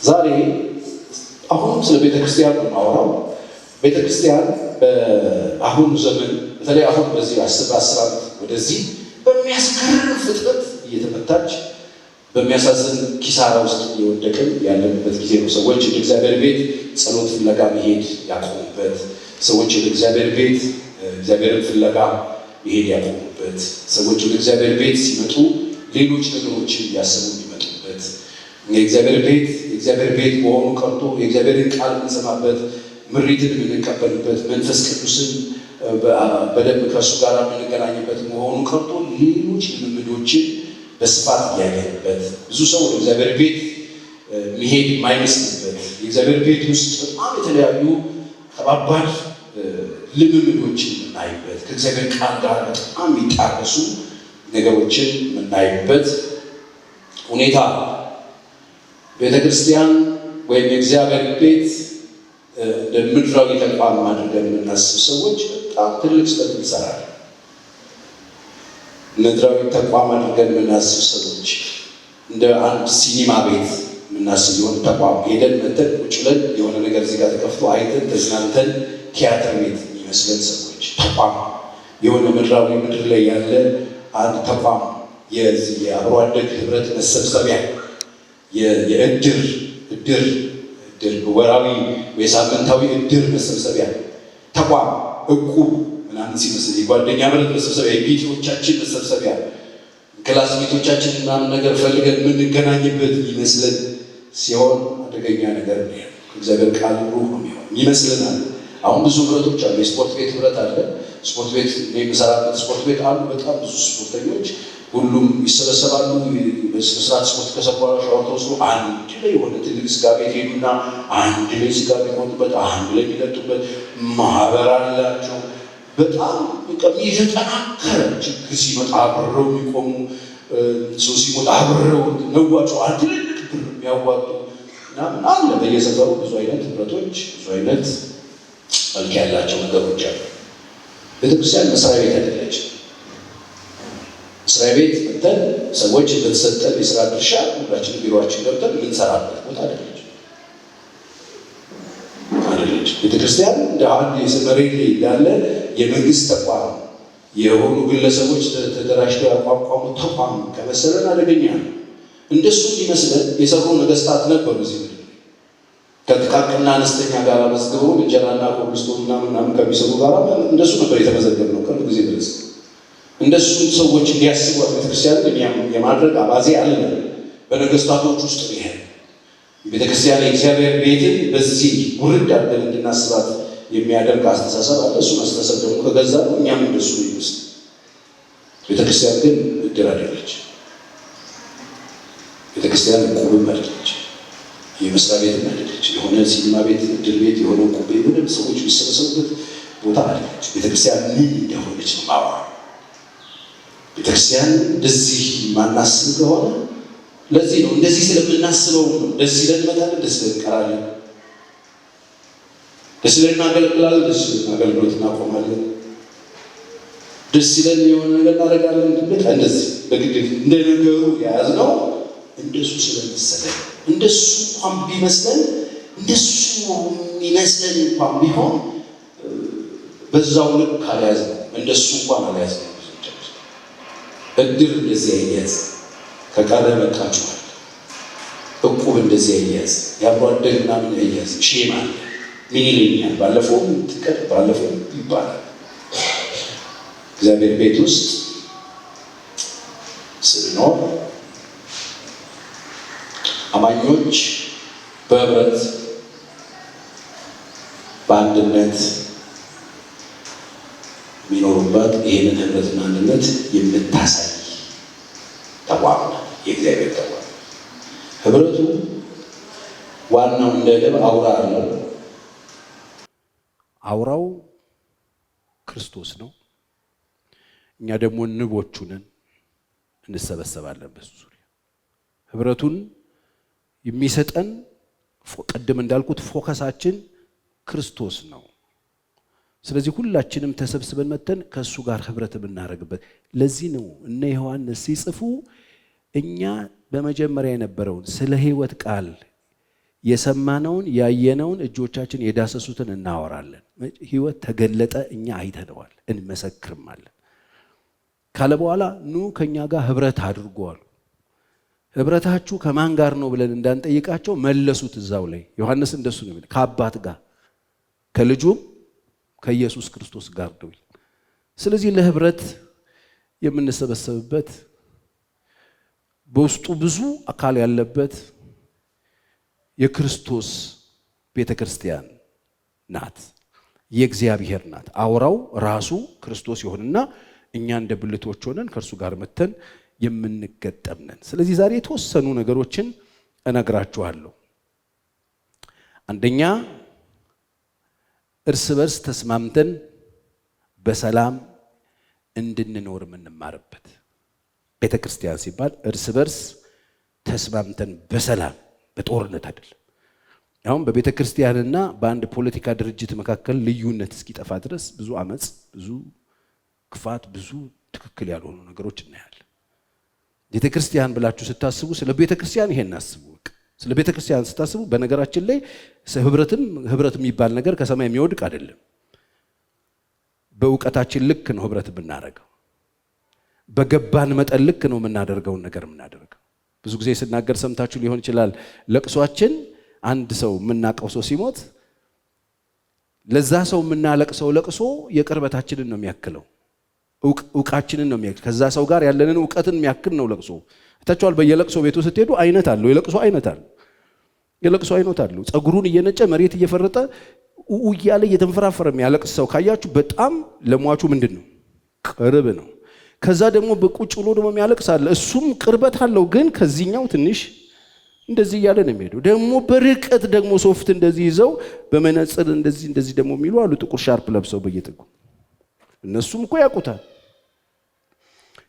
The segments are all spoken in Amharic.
ዛሬ አሁንም ስለ ቤተክርስቲያን ነው የማወራው። ቤተክርስቲያን በአሁኑ ዘመን በተለይ አሁን በዚህ 10 ዓመት ወደዚህ በሚያስገርም ፍጥነት እየተመታች በሚያሳዝን ኪሳራ ውስጥ እየወደቅን ያለንበት ጊዜ ነው። ሰዎች ወደ እግዚአብሔር ቤት ጸሎት ፍለጋ መሄድ ያቆሙበት፣ ሰዎች ወደ እግዚአብሔር ቤት እግዚአብሔርን ፍለጋ መሄድ ያቆሙበት፣ ሰዎች ወደ እግዚአብሔር ቤት ሲመጡ ሌሎች ነገሮችን እያሰቡ የሚመጡበት፣ የእግዚአብሔር ቤት መሆኑ ቀርቶ የእግዚአብሔርን ቃል የምንሰማበት፣ ምሪትን የምንቀበልበት፣ መንፈስ ቅዱስን በደንብ ከእሱ ጋር የምንገናኝበት መሆኑ ቀርቶ ሌሎች ልምምዶችን በስፋት እያየንበት፣ ብዙ ሰው ወደ እግዚአብሔር ቤት መሄድ የማይመስልበት፣ የእግዚአብሔር ቤት ውስጥ በጣም የተለያዩ ከባባድ ልምምዶችን የምናይበት፣ ከእግዚአብሔር ቃል ጋር በጣም የሚጣረሱ ነገሮችን የምናይበት ሁኔታ ቤተክርስቲያን ወይም የእግዚአብሔር ቤት እንደ ምድራዊ ተቋም አድርገን የምናስብ ሰዎች በጣም ትልቅ ስህተት እንሰራለን። ምድራዊ ተቋም አድርገን የምናስብ ሰዎች እንደ አንድ ሲኒማ ቤት የምናስብ የሆነ ተቋም ሄደን መተን ቁጭ ብለን የሆነ ነገር እዚህ ጋር ተከፍቶ አይተን ተዝናንተን ቲያትር ቤት የሚመስለን ሰዎች ተቋም የሆነ ምድር ላይ ያለ አንድ ተቋም የአብሮ አደግ ህብረት መሰብሰቢያ የእድር ወራዊ ወይ ሳምንታዊ እድር መሰብሰቢያ ተቋም እቁብ ምናምን ሲመስል የጓደኛ ህብረት መሰብሰቢያ የቤቶቻችን መሰብሰቢያ ክላስሜቶቻችን ምናምን ነገር ፈልገን የምንገናኝበት ይመስለን ሲሆን አደገኛ ነገር ነው። እግዚአብሔር ቃል ሩህ ነው ይመስለናል። አሁን ብዙ ህብረቶች አሉ። የስፖርት ቤት ህብረት አለ። ስፖርት ቤት የሚሰራበት ስፖርት ቤት አሉ። በጣም ብዙ ስፖርተኞች ሁሉም ይሰበሰባሉ። በስርዓት ስፖርት ከሰሩ በኋላ ሻወር ተወስዶ አንድ ላይ የሆነ ትልቅ ስጋ ቤት ሄዱና አንድ ላይ ስጋ የሚቆርጡበት፣ አንድ ላይ የሚጠጡበት ማህበር አላቸው። በጣም የተጠናከረ ችግር ሲመጣ አብረው የሚቆሙ ሰው ሲሞት አብረው ነዋቸው አንድ ላይ ብር የሚያዋጡ ምናምን አለ። በየሰፈሩ ብዙ አይነት ህብረቶች፣ ብዙ አይነት መልክ ያላቸው ነገሮች አሉ። ቤተክርስቲያን መስሪያ ቤት አይደለችም። መስሪያ ቤት መተን ሰዎች በተሰጠን የስራ ድርሻ ሁላችንም ቢሮአችን ገብተን የምንሰራበት ቦታ አይደለች። ቤተክርስቲያን እንደ አንድ መሬት ላይ ያለ የመንግስት ተቋም የሆኑ ግለሰቦች ተደራጅተው ያቋቋሙ ተቋም ከመሰለን አደገኛ ነው። እንደሱ እንዲመስለን የሰሩ ነገስታት ነበሩ እዚህ ምድር ከጥቃቅንና አነስተኛ ጋር መዝግበው እንጀራና ኮብልስቶን ምናምን ከሚሰሩ ጋር እንደሱ ነበር የተመዘገብነው ቅርብ ጊዜ ድረስ። እንደሱ ሰዎች እንዲያስቧት ቤተክርስቲያን የማድረግ አባዜ አለ በነገስታቶች ውስጥ ነው። ይሄ ቤተክርስቲያን የእግዚአብሔር ቤትን በዚህ ውርድ አድርገን እንድናስባት የሚያደርግ አስተሳሰብ አለ። እሱን አስተሳሰብ ደግሞ ከገዛ ነው እኛም እንደሱ ነው ይመስል። ቤተክርስቲያን ግን እድር አይደለች። ቤተክርስቲያን እቁብም አይደለች። የመስሪያ ቤት አይደለች። የሆነ ሲኒማ ቤት፣ እድር ቤት፣ የሆነ እቁብ ቤት ሰዎች የሚሰበሰቡበት ቦታ አይደለች። ቤተክርስቲያን ምን እንደሆነች ነው ማወራ። ቤተክርስቲያን እንደዚህ ማናስብ ከሆነ ለዚህ ነው እንደዚህ ስለምናስበው ነው ደስ ይለን እንመጣለን፣ ደስ ይለን እንቀራለን፣ ደስ ይለን እናገለግላለን፣ ደስ ይለን አገልግሎት እናቆማለን፣ ደስ ይለን የሆነ ነገር እናደርጋለን። እንደዚህ በግድ እንደ ነገሩ የያዝነው እንደሱ ስለመሰለን እንደሱ እንኳን ቢመስለን እንደሱ የሚመስለን እንኳን ቢሆን በዛው ልክ አልያዝነው። እንደሱ እንኳን አልያዝነው። እድር እንደዚህ አይያዝ ከቀረ መጣችኋል። እቁብ እንደዚህ አይያዝ፣ የአብሮ አደግ ምናምን አይያዝ። ሼም አለ። ምን ይለኛል ባለፈውም ትቀር ባለፈው ይባላል። እግዚአብሔር ቤት ውስጥ ስንኖር አማኞች በህብረት በአንድነት የሚኖሩበት ይህንን ህብረትና አንድነት የምታሳይ ተቋም ነው የእግዚአብሔር ተቋም። ህብረቱ ዋናው እንደ ልብ አውራ አለው። አውራው ክርስቶስ ነው። እኛ ደግሞ ንቦቹ ነን፣ እንሰበሰባለን በሱ ዙሪያ። ህብረቱን የሚሰጠን ቅድም እንዳልኩት ፎከሳችን ክርስቶስ ነው። ስለዚህ ሁላችንም ተሰብስበን መተን ከእሱ ጋር ህብረት የምናደርግበት። ለዚህ ነው እነ ዮሐንስ ሲጽፉ እኛ በመጀመሪያ የነበረውን ስለ ህይወት ቃል የሰማነውን ያየነውን እጆቻችን የዳሰሱትን እናወራለን። ሕይወት ተገለጠ፣ እኛ አይተነዋል፣ እንመሰክርማለን ካለ በኋላ ኑ ከኛ ጋር ህብረት አድርጓል። ህብረታችሁ ከማን ጋር ነው ብለን እንዳንጠይቃቸው መለሱት እዛው ላይ። ዮሐንስ እንደሱ ነው የሚለው፣ ከአባት ጋር ከልጁም ከኢየሱስ ክርስቶስ ጋር ነው። ስለዚህ ለህብረት የምንሰበሰብበት በውስጡ ብዙ አካል ያለበት የክርስቶስ ቤተክርስቲያን ናት፣ የእግዚአብሔር ናት። አውራው ራሱ ክርስቶስ ይሆንና እኛ እንደ ብልቶች ሆነን ከእርሱ ጋር መተን የምንገጠም ነን። ስለዚህ ዛሬ የተወሰኑ ነገሮችን እነግራችኋለሁ። አንደኛ እርስ በርስ ተስማምተን በሰላም እንድንኖር የምንማርበት። ቤተ ክርስቲያን ሲባል እርስ በርስ ተስማምተን በሰላም፣ በጦርነት አይደለም። አሁን በቤተ ክርስቲያንና በአንድ ፖለቲካ ድርጅት መካከል ልዩነት እስኪጠፋ ድረስ ብዙ አመጽ፣ ብዙ ክፋት፣ ብዙ ትክክል ያልሆኑ ነገሮች እናያለን። ቤተ ክርስቲያን ብላችሁ ስታስቡ ስለ ቤተ ክርስቲያን ይሄን አስቡ። ስለ ቤተ ክርስቲያን ስታስቡ በነገራችን ላይ ህብረት የሚባል ነገር ከሰማይ የሚወድቅ አይደለም። በእውቀታችን ልክ ነው ህብረት የምናደርገው። በገባን መጠን ልክ ነው የምናደርገውን ነገር የምናደርገው። ብዙ ጊዜ ስናገር ሰምታችሁ ሊሆን ይችላል። ለቅሷችን አንድ ሰው የምናውቀው ሰው ሲሞት ለዛ ሰው የምናለቅሰው ለቅሶ የቅርበታችንን ነው የሚያክለው፣ እውቃችንን ነው የሚያክል። ከዛ ሰው ጋር ያለንን እውቀትን የሚያክል ነው ለቅሶ። ታቻል በየለቅሶ ቤቱ ስትሄዱ አይነት አለው፣ የለቅሶ አይነት አለው፣ የለቅሶ አይነት አለው። ጸጉሩን እየነጨ መሬት እየፈረጠ እያለ እየተንፈራፈረ የሚያለቅስ ሰው ካያችሁ በጣም ለሟቹ ምንድነው ቅርብ ነው። ከዛ ደግሞ በቁጭ ብሎ ደግሞ የሚያለቅስ አለ፣ እሱም ቅርበት አለው፣ ግን ከዚህኛው ትንሽ እንደዚህ እያለ ነው የሚሄደው። ደግሞ በርቀት ደግሞ ሶፍት እንደዚህ ይዘው በመነጽር እንደዚህ ደግሞ የሚሉ አሉ፣ ጥቁር ሻርፕ ለብሰው በየጥጉ። እነሱም እኮ ያውቁታል።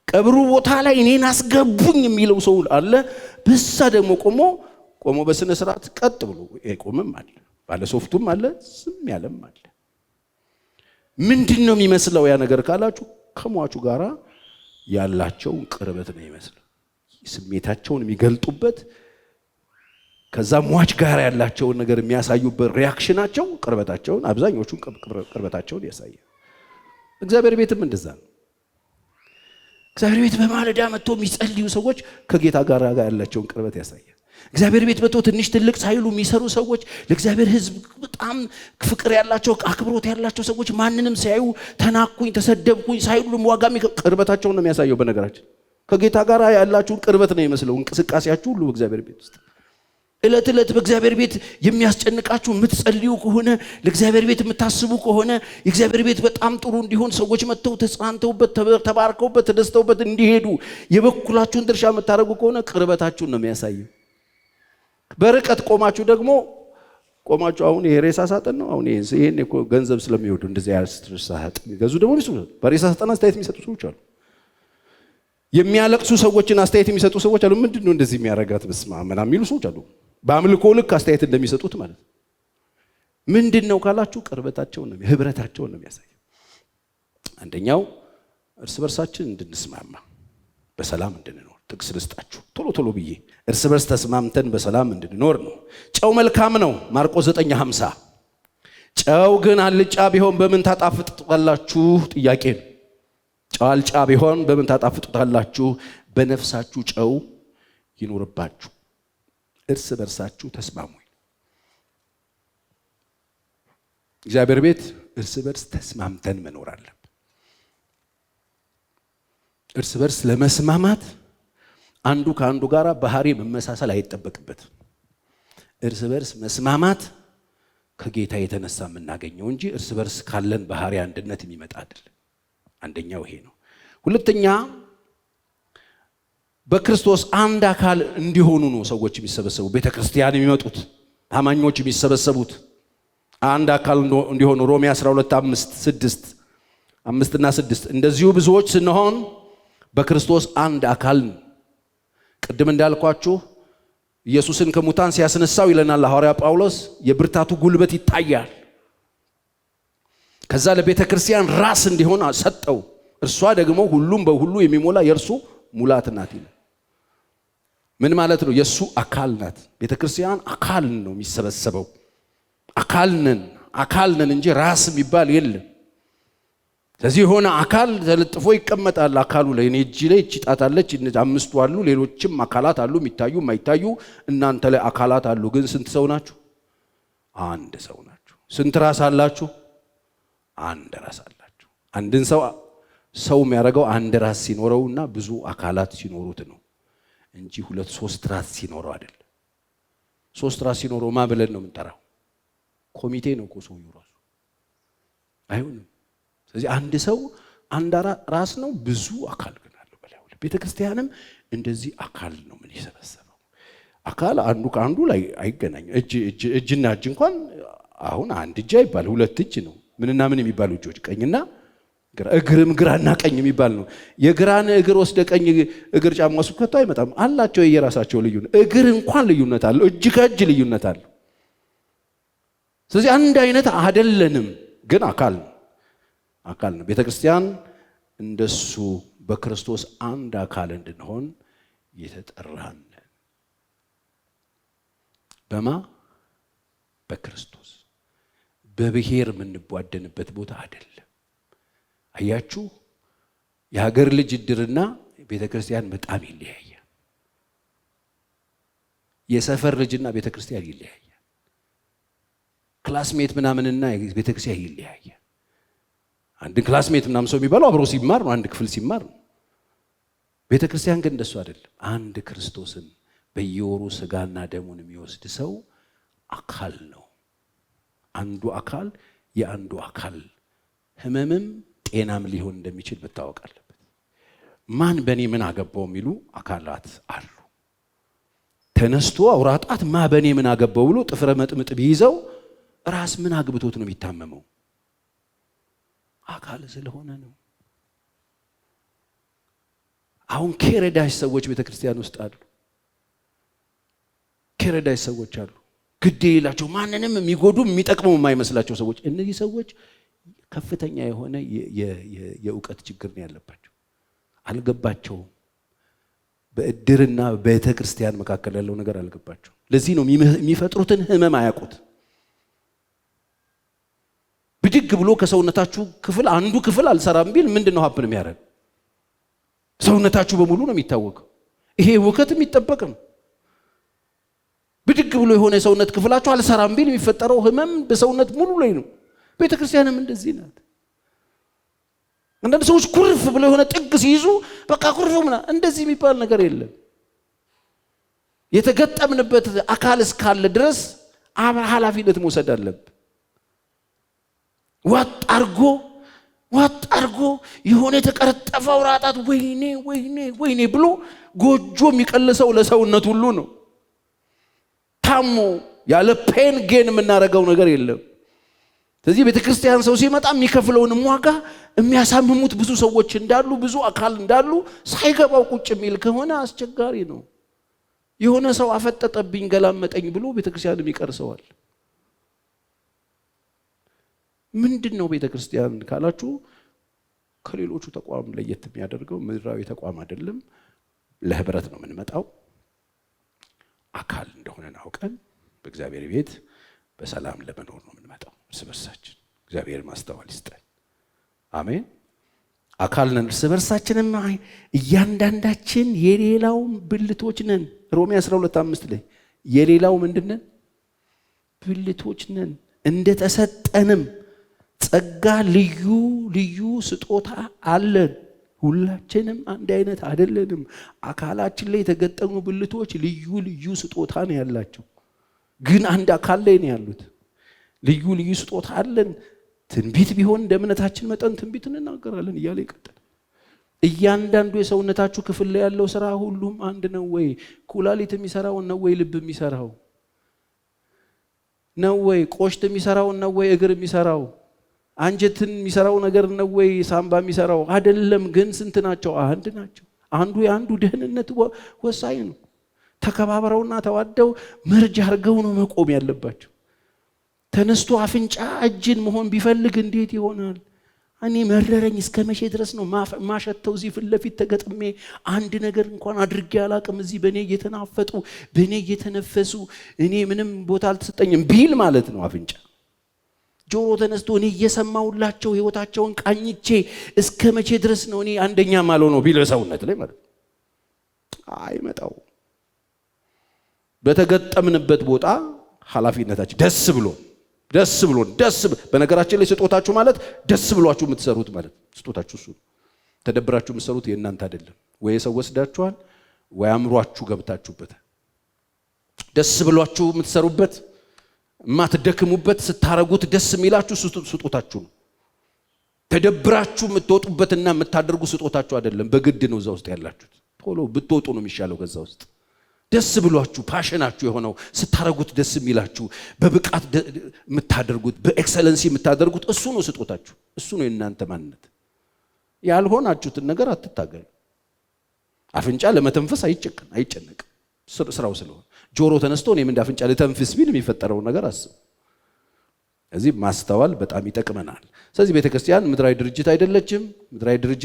ቀብሩ ቦታ ላይ እኔን አስገቡኝ የሚለው ሰው አለ። በዛ ደግሞ ቆሞ በስነ ስርዓት ቀጥ ብሎ ቆመም አለ፣ ባለ ሶፍቱም አለ፣ ዝም ያለም አለ። ምንድነው የሚመስለው ያ ነገር ካላችሁ ከሟቹ ጋራ ያላቸውን ቅርበት ነው የሚመስለው። ስሜታቸውን የሚገልጡበት ከዛ ሟች ጋር ያላቸውን ነገር የሚያሳዩበት ሪአክሽናቸው ቅርበታቸውን፣ አብዛኞቹን ቅርበታቸውን ያሳያል። እግዚአብሔር ቤትም እንደዛ ነው። እግዚአብሔር ቤት በማለዳ መጥቶ የሚጸልዩ ሰዎች ከጌታ ጋር ያላቸውን ቅርበት ያሳያል። እግዚአብሔር ቤት መጥቶ ትንሽ ትልቅ ሳይሉ የሚሰሩ ሰዎች፣ ለእግዚአብሔር ሕዝብ በጣም ፍቅር ያላቸው አክብሮት ያላቸው ሰዎች ማንንም ሳያዩ ተናኩኝ ተሰደብኩኝ ሳይሉ ዋጋ ቅርበታቸውን ነው የሚያሳየው። በነገራችን ከጌታ ጋር ያላችሁን ቅርበት ነው የሚመስለው እንቅስቃሴያችሁ ሁሉ በእግዚአብሔር ቤት ውስጥ። እለት እለት በእግዚአብሔር ቤት የሚያስጨንቃችሁ የምትጸልዩ ከሆነ ለእግዚአብሔር ቤት የምታስቡ ከሆነ የእግዚአብሔር ቤት በጣም ጥሩ እንዲሆን ሰዎች መጥተው ተጽናንተውበት ተባርከውበት ተደስተውበት እንዲሄዱ የበኩላችሁን ድርሻ የምታደርጉ ከሆነ ቅርበታችሁን ነው የሚያሳየው። በርቀት ቆማችሁ አሁን ይሄ ሬሳ ሳጥን ነው፣ አሁን ይሄን እኮ ገንዘብ ስለሚወዱ እንደዚህ ያለ ሳጥን የሚገዙ ደግሞ በሬሳ ሳጥን አስተያየት የሚሰጡ ሰዎች አሉ። የሚያለቅሱ ሰዎችን አስተያየት የሚሰጡ ሰዎች አሉ። ምንድነው እንደዚህ የሚያረጋት በስማ ምናምን የሚሉ ሰዎች አሉ። በአምልኮ ልክ አስተያየት እንደሚሰጡት ማለት ምንድነው ካላችሁ ቅርበታቸውን ነው፣ ህብረታቸውን ነው የሚያሳየው። አንደኛው እርስ በርሳችን እንድንስማማ በሰላም እንድንኖር። ጥቅስ ልስጣችሁ ቶሎ ብዬ፣ እርስ በርስ ተስማምተን በሰላም እንድንኖር ነው። ጨው መልካም ነው፣ ማርቆስ 9:50። ጨው ግን አልጫ ቢሆን በምን ታጣፍጡታላችሁ? ጥያቄ ነው። ጨው አልጫ ቢሆን በምን ታጣፍጡታላችሁ? በነፍሳችሁ ጨው ይኖርባችሁ፣ እርስ በርሳችሁ ተስማሙ። እግዚአብሔር ቤት እርስ በርስ ተስማምተን መኖር አለብን። እርስ በርስ ለመስማማት አንዱ ከአንዱ ጋር ባህሪ መመሳሰል አይጠበቅበት። እርስ በርስ መስማማት ከጌታ የተነሳ የምናገኘው እንጂ እርስ በርስ ካለን ባህሪ አንድነት የሚመጣ አይደለም። አንደኛው ይሄ ነው። ሁለተኛ በክርስቶስ አንድ አካል እንዲሆኑ ነው ሰዎች የሚሰበሰቡ። ቤተክርስቲያን የሚመጡት አማኞች የሚሰበሰቡት አንድ አካል እንዲሆኑ ሮሜ 12:5-6 እንደዚሁ ብዙዎች ስንሆን በክርስቶስ አንድ አካል። ቅድም እንዳልኳችሁ ኢየሱስን ከሙታን ሲያስነሳው ይለናል ሐዋርያ ጳውሎስ፣ የብርታቱ ጉልበት ይታያል። ከዛ ለቤተ ክርስቲያን ራስ እንዲሆን ሰጠው። እርሷ ደግሞ ሁሉም በሁሉ የሚሞላ የእርሱ ሙላት ናት ይላል። ምን ማለት ነው? የሱ አካል ናት ቤተክርስቲያን። አካል ነው የሚሰበሰበው። አካል ነን እንጂ ራስ የሚባል የለም። ስለዚህ የሆነ አካል ተለጥፎ ይቀመጣል አካሉ ላይ። እኔ እጅ ላይ እቺ ጣት አለች፣ አምስቱ አሉ፣ ሌሎችም አካላት አሉ፣ የሚታዩ የማይታዩ። እናንተ ላይ አካላት አሉ። ግን ስንት ሰው ናችሁ? አንድ ሰው ናችሁ። ስንት ራስ አላችሁ? አንድ ራስ አላችሁ። አንድን ሰው የሚያደርገው አንድ ራስ ሲኖረውና ብዙ አካላት ሲኖሩት ነው እንጂ ሁለት ሶስት ራስ ሲኖረው አይደለም። ሶስት ራስ ሲኖረው ማ ብለን ነው የምንጠራው? ኮሚቴ ነው እኮ ሰውየው ራሱ። አይሆንም። ስለዚህ አንድ ሰው አንድ ራስ ነው፣ ብዙ አካል ግን አለው በላዩ ላይ። ቤተክርስቲያንም እንደዚህ አካል ነው ምን ይሰበሰበው። አካል አንዱ ከአንዱ ላይ አይገናኝም። እጅና እጅ እንኳን አሁን አንድ እጅ አይባል፣ ሁለት እጅ ነው። ምንና ምን የሚባሉ እጆች? ቀኝና ግራ። እግርም ግራና ቀኝ የሚባል ነው። የግራን እግር ወስደ ቀኝ እግር ጫማ ውስጥ ከተው አይመጣም። አላቸው የየራሳቸው ልዩነት። እግር እንኳን ልዩነት አለው፣ እጅ ከእጅ ልዩነት አለው። ስለዚህ አንድ አይነት አይደለንም፣ ግን አካል ነው። ቤተክርስቲያን እንደሱ በክርስቶስ አንድ አካል እንድንሆን የተጠራን። በማ በክርስቶስ በብሔር የምንቧደንበት ቦታ አይደለም። አያችሁ፣ የሀገር ልጅ እድርና ቤተክርስቲያን በጣም ይለያያል። የሰፈር ልጅና ቤተክርስቲያን ይለያያል። ክላስሜት ምናምንና ቤተክርስቲያን ይለያያል። አንድ ክላስሜት ምናምን ሰው የሚባለው አብሮ ሲማር ነው፣ አንድ ክፍል ሲማር ነው። ቤተክርስቲያን ግን እንደሱ አይደለም። አንድ ክርስቶስን በየወሩ ስጋና ደሙን የሚወስድ ሰው አካል ነው። አንዱ አካል የአንዱ አካል ህመምም ጤናም ሊሆን እንደሚችል መታወቅ አለበት። ማን በእኔ ምን አገባው የሚሉ አካላት አሉ። ተነስቶ አውራጣት ማ በእኔ ምን አገባው ብሎ ጥፍረ መጥምጥ ቢይዘው ራስ ምን አግብቶት ነው የሚታመመው? አካል ስለሆነ ነው። አሁን ኬረዳሽ ሰዎች ቤተክርስቲያን ውስጥ አሉ። ኬረዳሽ ሰዎች አሉ፣ ግድ የሌላቸው ማንንም የሚጎዱ የሚጠቅሙ የማይመስላቸው ሰዎች። እነዚህ ሰዎች ከፍተኛ የሆነ የእውቀት ችግር ነው ያለባቸው። አልገባቸውም። በእድርና በቤተክርስቲያን መካከል ያለው ነገር አልገባቸው። ለዚህ ነው የሚፈጥሩትን ህመም አያውቁት። ብድግ ብሎ ከሰውነታችሁ ክፍል አንዱ ክፍል አልሰራም ቢል ምንድነው ሀፕን የሚያደርግ? ሰውነታችሁ በሙሉ ነው የሚታወቀው። ይሄ ውከት የሚጠበቅ ነው። ብድግ ብሎ የሆነ የሰውነት ክፍላችሁ አልሰራም ቢል የሚፈጠረው ህመም በሰውነት ሙሉ ላይ ነው። ቤተክርስቲያንም እንደዚህ ናት። አንዳንድ ሰዎች ኩርፍ ብሎ የሆነ ጥግ ሲይዙ በቃ ኩርፍ ምና፣ እንደዚህ የሚባል ነገር የለም። የተገጠምንበት አካል እስካለ ድረስ ኃላፊነት መውሰድ አለብን። ዋጥ አርጎ የሆነ የተቀረጠፈው ራጣት ወይኔ ብሎ ጎጆ የሚቀልሰው ለሰውነት ሁሉ ነው። ታሞ ያለ ፔን ጌን የምናደርገው ነገር የለም። ስለዚህ ቤተክርስቲያን ሰው ሲመጣ የሚከፍለውንም ዋጋ የሚያሳምሙት ብዙ ሰዎች እንዳሉ፣ ብዙ አካል እንዳሉ ሳይገባው ቁጭ የሚል ከሆነ አስቸጋሪ ነው። የሆነ ሰው አፈጠጠብኝ ገላመጠኝ ብሎ ቤተክርስቲያንም ይቀርሰዋል። ምንድነው ቤተክርስቲያን ካላችሁ ከሌሎቹ ተቋም ለየት የሚያደርገው ምድራዊ ተቋም አይደለም። ለህብረት ነው የምንመጣው። አካል እንደሆነ አውቀን በእግዚአብሔር ቤት በሰላም ለመኖር ነው የምንመጣው። እርስ በርሳችን እግዚአብሔር ማስተዋል ይስጠን። አሜን። አካል ነን እርስ በርሳችንም እያንዳንዳችን የሌላው ብልቶች ነን። ሮሜ 12:5 ላይ የሌላው ምንድነን? ብልቶች ነን። እንደተሰጠንም ጸጋ ልዩ ስጦታ አለን። ሁላችንም አንድ አይነት አይደለንም። አካላችን ላይ የተገጠሙ ብልቶች ልዩ ስጦታ ነው ያላቸው፣ ግን አንድ አካል ላይ ነው ያሉት። ልዩ ስጦታ አለን። ትንቢት ቢሆን እንደ እምነታችን መጠን ትንቢት እንናገራለን እያለ ይቀጥላል። እያንዳንዱ የሰውነታችሁ ክፍል ላይ ያለው ስራ ሁሉም አንድ ነው ወይ? ኩላሊት የሚሰራው ነው ወይ? ልብ የሚሰራው ነው ወይ? ቆሽት የሚሰራው ነው ወይ? እግር የሚሰራው አንጀትን የሚሰራው ነገር ነው ወይ? ሳምባ የሚሰራው አይደለም። ግን ስንት ናቸው? አንድ ናቸው። አንዱ የአንዱ ደህንነት ወሳኝ ነው። ተከባብረውና ተዋደው መርጅ አድርገው ነው መቆም ያለባቸው። ተነስቶ አፍንጫ እጅን መሆን ቢፈልግ እንዴት ይሆናል? እኔ መረረኝ እስከመቼ ድረስ ነው ማሸተው እዚህ ፊት ለፊት ተገጥሜ አንድ ነገር እንኳን አድርጌ አላቅም እዚህ በኔ እየተናፈጡ በኔ እየተነፈሱ እኔ ምንም ቦታ አልተሰጠኝም ቢል ማለት ነው አፍንጫ ጆሮ ተነስቶ እኔ እየሰማውላቸው ህይወታቸውን ቃኝቼ እስከመቼ ድረስ ነው እኔ አንደኛ ማለው ነው ቢል ሰውነት ላይ ማለት አይመጣው በተገጠምንበት ቦታ ኃላፊነታችን ደስ ብሎ በነገራችን ላይ ስጦታችሁ ማለት ደስ ብሏችሁ የምትሰሩት ማለት ስጦታችሁ እሱ ተደብራችሁ የምትሰሩት የእናንተ አይደለም ወይ ሰው ወስዳችኋል ወይ አምሯችሁ ገብታችሁበት ደስ ብሏችሁ የምትሰሩበት ማትደክሙበት ስታረጉት ደስ የሚላችሁ ስጦታችሁ ነው ተደብራችሁ የምትወጡበትና የምታደርጉ ስጦታችሁ አይደለም በግድ ነው እዛ ውስጥ ያላችሁት ቶሎ ብትወጡ ነው የሚሻለው ከዛ ውስጥ ደስ ብሏችሁ ፓሽናችሁ የሆነው ስታረጉት ደስ የሚላችሁ በብቃት የምታደርጉት በኤክሰለንሲ የምታደርጉት እሱ ነው ስጦታችሁ እሱ ነው የእናንተ ማንነት ያልሆናችሁትን ነገር አትታገሉ አፍንጫ ለመተንፈስ አይጨነቅ ስራው ስለሆነ ጆሮ ተነስቶ እኔም እንደ አፍንጫ ለተንፈስ ቢል የሚፈጠረው ነገር አስቡ እዚህ ማስተዋል በጣም ይጠቅመናል ስለዚህ ቤተክርስቲያን ምድራዊ ድርጅት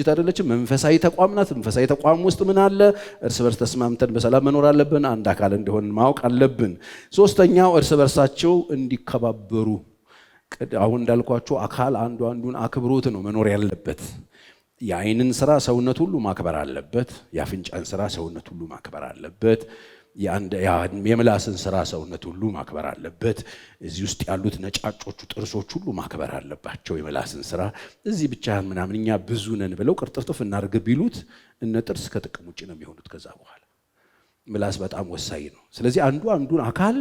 አይደለችም መንፈሳዊ ተቋም ናት መንፈሳዊ ተቋም ውስጥ ምን አለ እርስ በርስ ተስማምተን በሰላም መኖር አለብን አንድ አካል እንደሆን ማወቅ አለብን ሶስተኛው እርስ በርሳቸው እንዲከባበሩ አሁን እንዳልኳችሁ አካል አንዱን አክብሮት ነው መኖር ያለበት የአይንን ስራ ሰውነት ሁሉ ማክበር አለበት የአፍንጫን ስራ ሰውነት ሁሉ ማክበር አለበት የምላስን ስራ ሰውነት ሁሉ ማክበር አለበት እዚህ ውስጥ ያሉት ነጫጮቹ ጥርሶች ሁሉ ማክበር አለባቸው የምላስን ስራ እዚህ ብቻ ምናምንኛ ብዙ ነን ብለው ቅርጥፍጥፍ እናርግ ቢሉት እነ ጥርስ ከጥቅም ውጪ ነው የሚሆኑት ከዛ በኋላ ምላስ በጣም ወሳኝ ነው ስለዚህ አንዱን አካል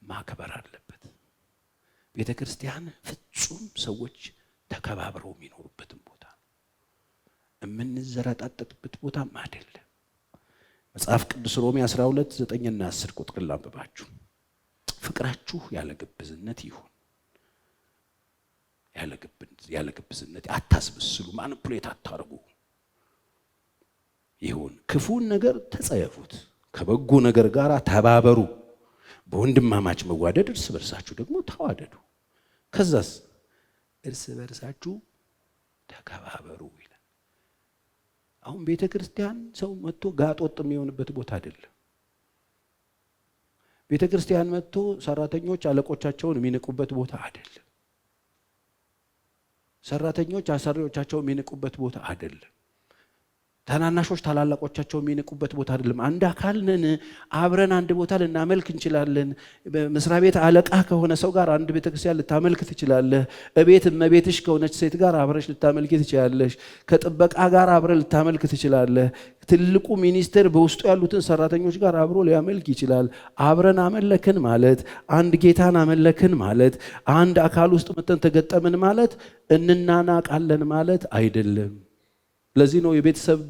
ማክበር አለበት ቤተክርስቲያን ፍጹም ሰዎች ተከባብረው የሚኖሩበት ቦታ የምንዘረጣጠጥበት ቦታ አይደለም መጽሐፍ ቅዱስ ሮሜ 12:9 እና 10 ቁጥር ላንብባችሁ ፍቅራችሁ ያለ ግብዝነት ይሁን ያለ ግብዝነት አታስመስሉ ማኒፑሌት አታርጉ ይሁን ክፉን ነገር ተጸየፉት ከበጎ ነገር ጋር ተባበሩ በወንድማማች መዋደድ እርስ በርሳችሁ ደግሞ ተዋደዱ ከዛስ እርስ በርሳችሁ ተከባበሩ አሁን ቤተክርስቲያን ሰው መጥቶ ጋጦጥ የሚሆንበት ቦታ አይደለም ቤተክርስቲያን መጥቶ ሰራተኞች አለቆቻቸውን የሚንቁበት ቦታ አይደለም ሰራተኞች አሰሪዎቻቸውን የሚንቁበት ቦታ አይደለም ታናናሾች ታላላቆቻቸው የሚንቁበት ቦታ አይደለም አንድ አካል ነን አብረን አንድ ቦታ ልናመልክ እንችላለን በመስሪያ ቤት አለቃ ከሆነ ሰው ጋር አንድ ቤተክርስቲያን ልታመልክ ትችላለህ እቤት እመቤትሽ ከሆነች ሴት ጋር አብረሽ ልታመልክ ትችላለሽ ከጥበቃ ጋር አብረን ልታመልክ ትችላለህ ትልቁ ሚኒስተር በውስጡ ያሉትን ሰራተኞች ጋር አብሮ ሊያመልክ ይችላል አብረን አመለክን ማለት አንድ ጌታን አመለክን ማለት አንድ አካል ውስጥ መተን ተገጠምን ማለት እንናናቃለን ማለት አይደለም ለዚህ ነው የቤተሰብ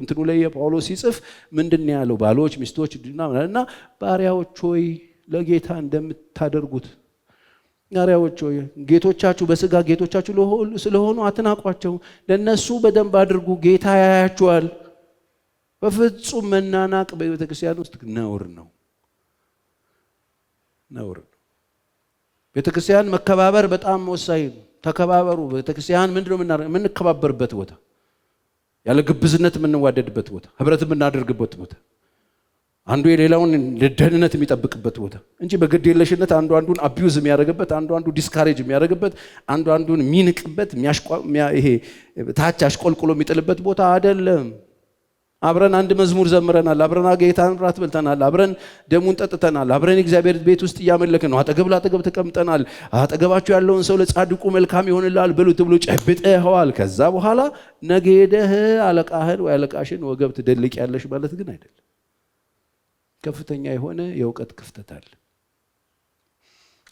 እንትኑ ላይ ጳውሎስ ሲጽፍ ምንድነው ያለው ባሎች ሚስቶች እና ባሪያዎች ሆይ ለጌታ እንደምታደርጉት ባሪያዎች ሆይ ጌቶቻችሁ በስጋ ጌቶቻችሁ ስለሆኑ አትናቋቸው ለነሱ በደንብ አድርጉ ጌታ ያያችኋል በፍጹም መናናቅ በቤተክርስቲያን ውስጥ ነውር ነው ቤተክርስቲያን መከባበር በጣም ወሳኝ ተከባበሩ ቤተክርስቲያን ምንድነው የምንከባበርበት ቦታ ያለ ግብዝነት የምንዋደድበት ቦታ ህብረት የምናደርግበት ቦታ አንዱ የሌላውን ደህንነት የሚጠብቅበት ቦታ እንጂ በግድ የለሽነት አንዱን አቢዩዝ የሚያደርግበት አንዱ ዲስካሬጅ የሚያደርግበት አንዱን የሚንቅበት ይሄ ታች አሽቆልቁሎ የሚጥልበት ቦታ አይደለም አብረን አንድ መዝሙር ዘምረናል አብረን ጌታን ራት በልተናል አብረን ደሙን ጠጥተናል አብረን እግዚአብሔር ቤት ውስጥ ያመለክን ነው አጠገብ ለአጠገብ ተቀምጠናል አጠገባችሁ ያለውን ሰው ለጻድቁ መልካም ይሆንልሃል በሉት ብሎ ጨብጠኸዋል ከዛ በኋላ ነገ ሄደህ አለቃህን ወይ አለቃሽን ወገብ ትደልቅ ያለሽ ማለት ግን አይደለም ከፍተኛ የሆነ የእውቀት ክፍተት አለ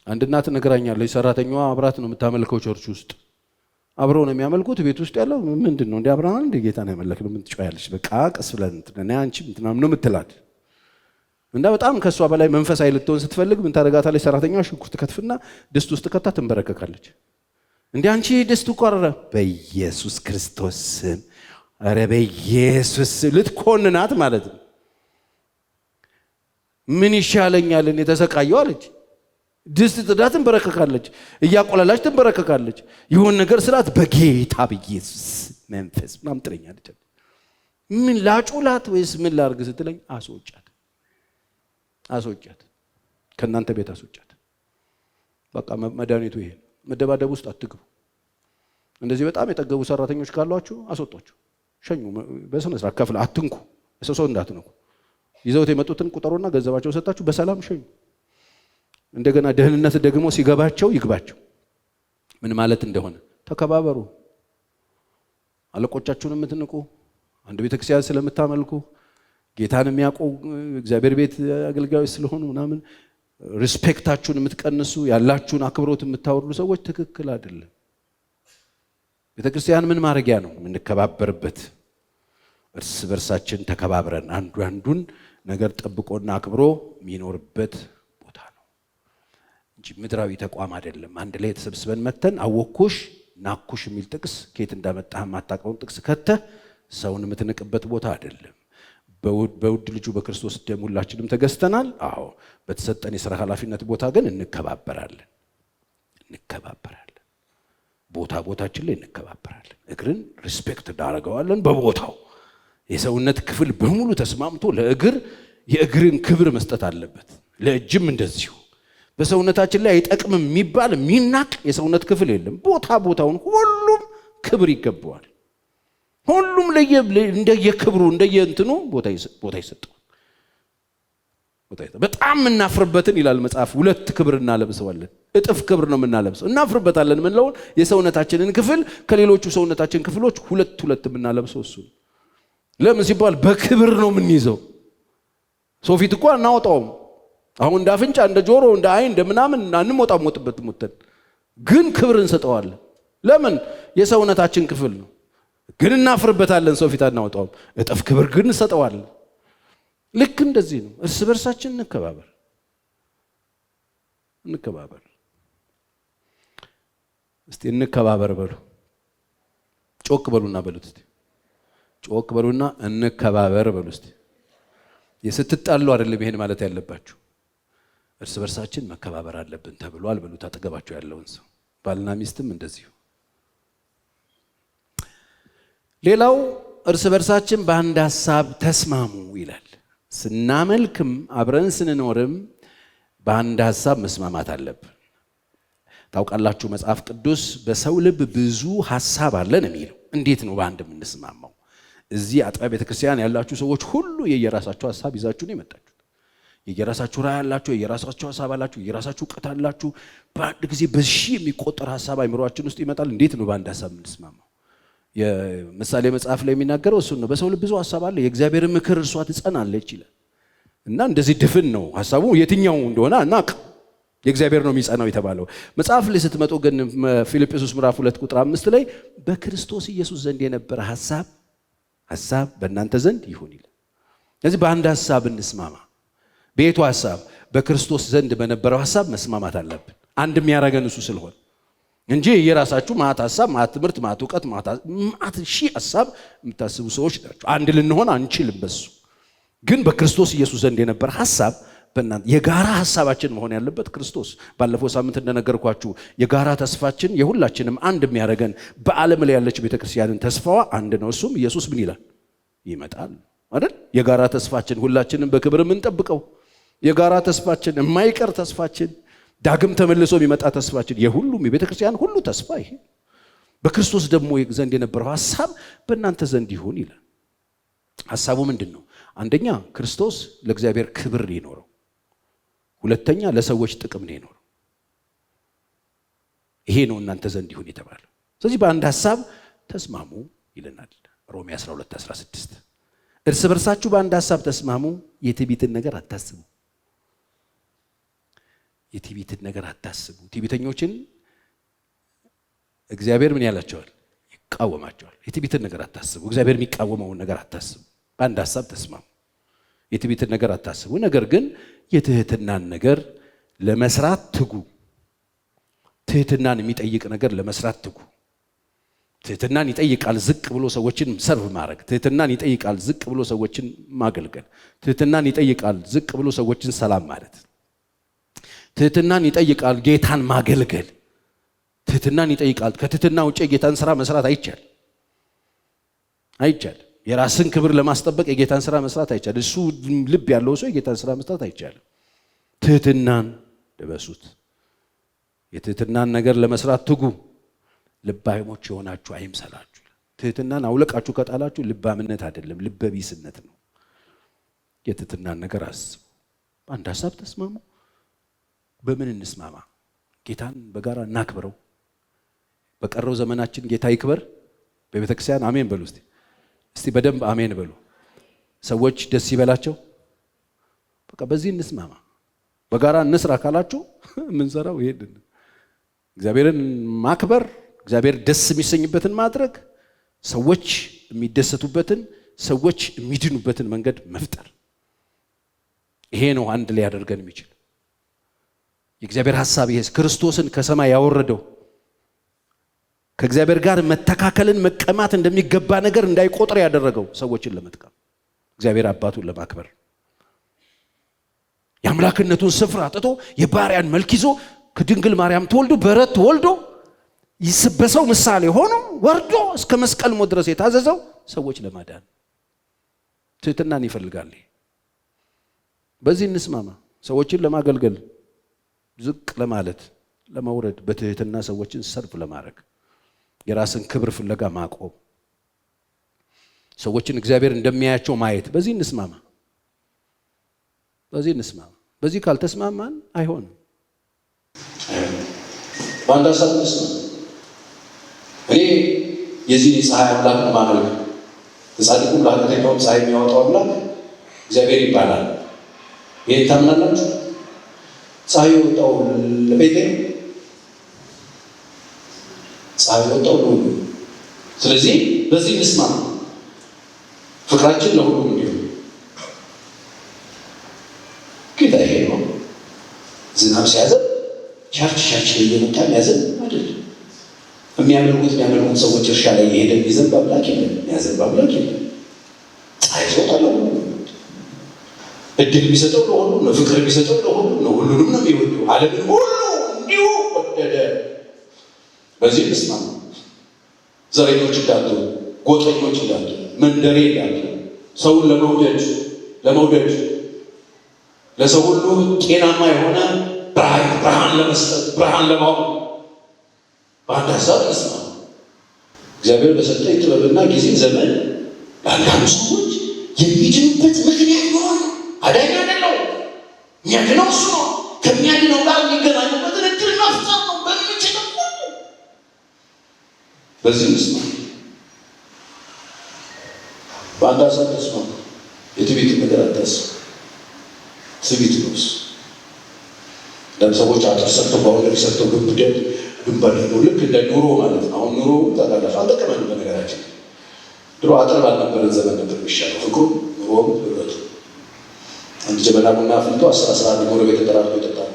አንድ እናት ነግራኛለች ሰራተኛዋ አብራት ነው የምታመልከው ቸርች ውስጥ አብረው ነው የሚያመልኩት ቤት ውስጥ ያለው ምንድነው እንደ አብራና እንደ ጌታ ነው ያመለክነው ምን ትጫያለሽ በቃ ቀስ ብለን እና አንቺ ምንድነው ነው የምትላት እና በጣም ከሷ በላይ መንፈሳዊ ልትሆን ስትፈልግ ምን ታረጋታለች ሰራተኛዋ ሽንኩርት ከትፍና ድስት ውስጥ ከታ ትንበረከካለች እንደ አንቺ ድስቱ ቆረረ በኢየሱስ ክርስቶስ አረ በኢየሱስ ልትኮንናት ማለት ነው ምን ይሻለኛል እኔ ተሰቃየው አለች ድስት ጥዳ ትንበረከካለች፣ እያቆላላች ትንበረከካለች። ይሁን ነገር ስላት በጌታ በኢየሱስ መንፈስ ምናምን ትለኛለች። ምን ላጩላት ወይስ ምን ላርግ ስትለኝ አስወጫት፣ ከእናንተ ቤት አስወጫት። በቃ መድኃኒቱ ይሄ። መደባደብ ውስጥ አትግቡ። እንደዚህ በጣም የጠገቡ ሰራተኞች ካሏችሁ አስወጧቸው፣ ሸኙ። በስነ ስርዓት ከፍለ አትንኩ፣ ሰው እንዳትነኩ። ይዘውት የመጡትን ቁጠሩና ገንዘባቸው ሰጣችሁ በሰላም ሸኙ። እንደገና ደህንነት ደግሞ ሲገባቸው ይግባቸው። ምን ማለት እንደሆነ ተከባበሩ። አለቆቻችሁን የምትንቁ አንድ ቤተክርስቲያን ስለምታመልኩ ጌታን የሚያውቁ እግዚአብሔር ቤት አገልጋዮች ስለሆኑ ምናምን ሪስፔክታችሁን የምትቀንሱ ያላችሁን አክብሮት የምታወርዱ ሰዎች ትክክል አይደለም። ቤተክርስቲያን ምን ማድረጊያ ነው? የምንከባበርበት፣ እርስ በርሳችን ተከባብረን አንዱ አንዱን ነገር ጠብቆና አክብሮ የሚኖርበት ቦታ ነው እንጂ ምድራዊ ተቋም አይደለም። አንድ ላይ ተሰብስበን መተን አወኩሽ ናኩሽ የሚል ጥቅስ ከየት እንዳመጣህ ማታውቀውን ጥቅስ ከተህ ሰውን የምትንቅበት ቦታ አይደለም። በውድ ልጁ በክርስቶስ ደም ሁላችንም ተገዝተናል። አዎ፣ በተሰጠን የሥራ ኃላፊነት ቦታ ግን እንከባበራለን። ቦታችን ላይ እንከባበራለን። እግርን ሪስፔክት እናደርገዋለን በቦታው። የሰውነት ክፍል በሙሉ ተስማምቶ ለእግር የእግርን ክብር መስጠት አለበት። ለእጅም እንደዚሁ። በሰውነታችን ላይ አይጠቅምም የሚባል የሚናቅ የሰውነት ክፍል የለም። ቦታውን ሁሉም ክብር ይገባዋል። ሁሉም እንደየክብሩ እንደየእንትኑ ቦታ ይሰጠዋል። በጣም እናፍርበትን ይላል መጽሐፍ፣ 2 ክብር እናለብሰዋለን። እጥፍ ክብር ነው የምናለብሰው። እናፍርበታለን የምንለውን የሰውነታችንን ክፍል ከሌሎቹ ሰውነታችን ክፍሎች 2 የምናለብሰው እሱ። ለምን ሲባል በክብር ነው የምንይዘው። ሰው ፊት እኮ አናወጣውም። አሁን እንደ አፍንጫ እንደ ጆሮ እንደ አይን እንደ ምናምን አንሞጣሞጥበት ሙተን፣ ግን ክብር እንሰጠዋለን። ለምን? የሰውነታችን ክፍል ነው። ግን እናፍርበታለን፣ ሰው ፊት አናወጣውም። እጥፍ ክብር ግን እንሰጠዋለን። ልክ እንደዚህ ነው። እርስ በርሳችን እንከባበር። እስቲ እንከባበር በሉ። ጮክ በሉና በሉት እስቲ። ጮክ በሉና እንከባበር በሉ እስቲ። የስትጣሉ አይደለም ይሄን ማለት ያለባችሁ። እርስ በርሳችን መከባበር አለብን ተብሏል በሉት አጠገባችሁ ያለውን ሰው። ባልና ሚስትም እንደዚሁ። ሌላው እርስ በርሳችን በአንድ ሐሳብ ተስማሙ ይላል። ስናመልክም አብረን ስንኖርም በአንድ ሐሳብ መስማማት አለብን። ታውቃላችሁ መጽሐፍ ቅዱስ በሰው ልብ ብዙ ሐሳብ አለን የሚለው። እንዴት ነው በአንድ የምንስማማው? እዚህ አጥቢያ ቤተክርስቲያን ያላችሁ ሰዎች ሁሉ የየራሳችሁ ሐሳብ ይዛችሁ ነው የመጣችሁት። የየራሳችሁ ራዕይ አላችሁ፣ የየራሳችሁ ሐሳብ አላችሁ፣ የየራሳችሁ እውቀት አላችሁ። በአንድ ጊዜ በሺህ የሚቆጠር ሐሳብ አይምሮአችን ውስጥ ይመጣል። እንዴት ነው በአንድ ሐሳብ የምንስማማው? የምሳሌ መጽሐፍ ላይ የሚናገረው እሱን ነው። በሰው ልብ ብዙ ሐሳብ አለ፣ የእግዚአብሔር ምክር እርሷ ትጸናለች ይላል። እና እንደዚህ ድፍን ነው ሐሳቡ። የትኛው እንደሆነ አናውቅ። የእግዚአብሔር ነው የሚጸናው የተባለው። መጽሐፍ ላይ ስትመጡ ግን ፊልጵስዩስ ምዕራፍ 2 ቁጥር 5 ላይ በክርስቶስ ኢየሱስ ዘንድ የነበረ ሐሳብ በእናንተ ዘንድ ይሁን ይላል። ስለዚህ በአንድ ሐሳብ እንስማማ። በየቱ ሐሳብ? በክርስቶስ ዘንድ በነበረው ሐሳብ መስማማት አለብን። አንድ የሚያደርገን እሱ ስለሆነ እንጂ የራሳችሁ ማት ሐሳብ፣ ማት ትምህርት፣ ማት እውቀት፣ ማት ሺህ ሐሳብ የምታስቡ ሰዎች ናቸው። አንድ ልንሆን አንችልም በሱ። ግን በክርስቶስ ኢየሱስ ዘንድ የነበረ ሐሳብ በእናንተ የጋራ ሐሳባችን መሆን ያለበት ክርስቶስ። ባለፈው ሳምንት እንደነገርኳችሁ የጋራ ተስፋችን የሁላችንም አንድ የሚያደርገን በዓለም ላይ ያለች ቤተክርስቲያንን ተስፋዋ አንድ ነው። እሱም ኢየሱስ ምን ይላል? ይመጣል አይደል? የጋራ ተስፋችን ሁላችንም በክብር የምንጠብቀው የጋራ ተስፋችን፣ የማይቀር ተስፋችን፣ ዳግም ተመልሶ የሚመጣ ተስፋችን፣ የሁሉም የቤተክርስቲያን ሁሉ ተስፋ ይሄ በክርስቶስ ደግሞ ዘንድ የነበረው ሐሳብ በእናንተ ዘንድ ይሁን ይላል። ሐሳቡ ምንድን ነው? አንደኛ ክርስቶስ ለእግዚአብሔር ክብር ይኖረው፣ ሁለተኛ ለሰዎች ጥቅም ነው የኖረው። ይሄ ነው እናንተ ዘንድ ይሁን የተባለው። ስለዚህ በአንድ ሐሳብ ተስማሙ ይለናል ሮሜ 12:16። እርስ በርሳችሁ በአንድ ሐሳብ ተስማሙ፣ የትዕቢትን ነገር አታስቡ። የትዕቢትን ነገር አታስቡ። ትዕቢተኞችን እግዚአብሔር ምን ያላቸዋል? ይቃወማቸዋል። የትዕቢትን ነገር አታስቡ። እግዚአብሔር የሚቃወመውን ነገር አታስቡ። በአንድ ሐሳብ ተስማሙ። የትዕቢትን ነገር አታስቡ፣ ነገር ግን የትህትናን ነገር ለመስራት ትጉ። ትህትናን የሚጠይቅ ነገር ለመስራት ትጉ። ትህትናን ይጠይቃል ዝቅ ብሎ ሰዎችን ሰርቭ ማድረግ። ትህትናን ይጠይቃል ዝቅ ብሎ ሰዎችን ማገልገል። ትህትናን ይጠይቃል ዝቅ ብሎ ሰዎችን ሰላም ማለት። ትህትናን ይጠይቃል ጌታን ማገልገል። ትህትናን ይጠይቃል። ከትህትና ውጪ የጌታን ስራ መስራት አይቻል። የራስን ክብር ለማስጠበቅ የጌታን ስራ መስራት አይቻል። እሱ ልብ ያለው ሰው የጌታን ስራ መስራት አይቻልም። ትህትናን ልበሱት። የትህትናን ነገር ለመስራት ትጉ። ልባሞች የሆናችሁ አይምሰላችሁ። ትህትናን አውለቃችሁ ከጣላችሁ ልባምነት አይደለም፣ ልበቢስነት ነው። የትህትናን ነገር አስቡ። አንድ ሀሳብ ተስማሙ። በምን እንስማማ? ጌታን በጋራ እናክብረው። በቀረው ዘመናችን ጌታ ይክበር። በቤተ ክርስቲያን አሜን በሉ። እስቲ በደንብ አሜን በሉ። ሰዎች ደስ ይበላቸው። በቃ በዚህ እንስማማ። በጋራ እንስራ ካላችሁ የምንሰራው ይሄን እግዚአብሔርን ማክበር፣ እግዚአብሔር ደስ የሚሰኝበትን ማድረግ፣ ሰዎች የሚደሰቱበትን፣ ሰዎች የሚድኑበትን መንገድ መፍጠር። ይሄ ነው አንድ ላይ ያደርገን የሚችል የእግዚአብሔር ሐሳብ። ይሄ ክርስቶስን ከሰማይ ያወረደው ከእግዚአብሔር ጋር መተካከልን መቀማት እንደሚገባ ነገር እንዳይቆጥር ያደረገው ሰዎችን ለመጥቀም እግዚአብሔር አባቱን ለማክበር የአምላክነቱን ስፍራ አጥቶ የባሪያን መልክ ይዞ ከድንግል ማርያም ተወልዶ በረት ተወልዶ በሰው ምሳሌ ሆኖ ወርዶ እስከ መስቀል ሞት ድረስ የታዘዘው ሰዎች ለማዳን ትህትናን ይፈልጋል። በዚህ እንስማማ። ሰዎችን ለማገልገል ዝቅ ለማለት ለመውረድ፣ በትህትና ሰዎችን ሰርፍ ለማድረግ፣ የራስን ክብር ፍለጋ ማቆም፣ ሰዎችን እግዚአብሔር እንደሚያያቸው ማየት። በዚህ እንስማማ። በዚህ ካልተስማማን አይሆንም። በአንድ ሀሳብ እንስማማ። እኔ የዚህ የፀሐይ አምላክ ነው ማመልክ። ለጻድቁም ለኃጢአተኛውም ፀሐይ የሚያወጣው አምላክ እግዚአብሔር ይባላል። ይሄን ታምናላችሁ? ፀሐይ የወጣው ለቤቴ ነው። ፀሐይ የወጣው ለሁሉ። ስለዚህ በዚህ እንስማማ። ፍቅራችን ለሁሉም እንዲሆን ጌታ ይሄ ነው። ዝናብ ሲያዘን ሻርች ላይ እየመጣ የሚያዘን አይደለም። የሚያመልኩት ሰዎች እርሻ ላይ የሄደ የሚዘንብ አምላክ የለም፣ የሚያዘንብ አምላክ የለም። ፀሐይ ሲወጣ ለሁሉ እድል የሚሰጠው ለሁሉ ነው። ፍቅር የሚሰጠው ለሁሉ ነው። ሁሉንም ነው የሚወደው። ዓለምን ሁሉ እንዲሁ ወደደ። በዚህ እንስማማ። ዘረኞች እንዳትሆኑ፣ ጎጠኞች እንዳትሆኑ፣ መንደሬ እንዳትሆኑ፣ ሰውን ለመውደድ ለሰው ሁሉ ጤናማ የሆነ ብርሃን ለመስጠት ብርሃን ለማወቅ በአንድ ሀሳብ እንስማማ። እግዚአብሔር በሰጠኝ ጥበብና ጊዜ ዘመን ለአንዳንዱ ሰዎች የሚድኑበት ምክንያት ነው። አዳኝ አይደለው፣ የሚያድነው እሱ ነው። ከሚያድነው ጋር የሚገናኙበትን እድል መፍጠር ነው። በምንችለው በዚህ እንስማማ። በአንድ ሀሳብ ተስማማ። የትዕቢት ነገር አታስብ። ትዕቢት ነው እሱ። ሰዎች አጥር ሰርተው ባውንደሪ ሰርተው ግንብ አድርገው ልክ እንደ ኑሮ ማለት ነው። አሁን ኑሮ ታውቃላችሁ አልጠቀመንም። በነገራችን ድሮ አጥር ባልነበረን ዘመን ነበር የሚሻለው ፍቅሩ፣ ኑሮም፣ ህብረቱ። አንድ ጀበና ቡና አፍልቶ 11 ጎረቤት ተጠራርቶ ይጠጣል።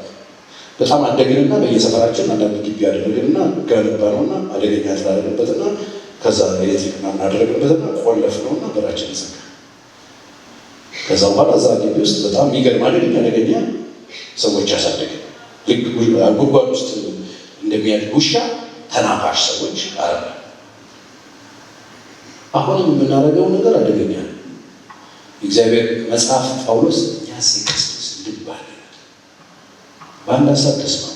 በጣም አደግንና በየሰፈራችን አንዳንድ ግቢ ያደረግንና ገነባ ነውና አደገኛ ስላደረግበትና ከዛ ኤሌክትሪክ ምናምን አደረግበትና ቆለፍ ነውና በራችን ዘጋ። ከዛ በኋላ እዛ ግቢ ውስጥ በጣም የሚገርም አደገኛ ሰዎች ያሳደገ ልክ ጉድጓድ ውስጥ እንደሚያድግ ውሻ ተናፋሽ ሰዎች አረበ። አሁንም የምናደርገው ነገር አደገኛ ነው። እግዚአብሔር መጽሐፍ ጳውሎስ ያስ ክርስቶስ ልባል በአንድ ሀሳብ ተስማሙ።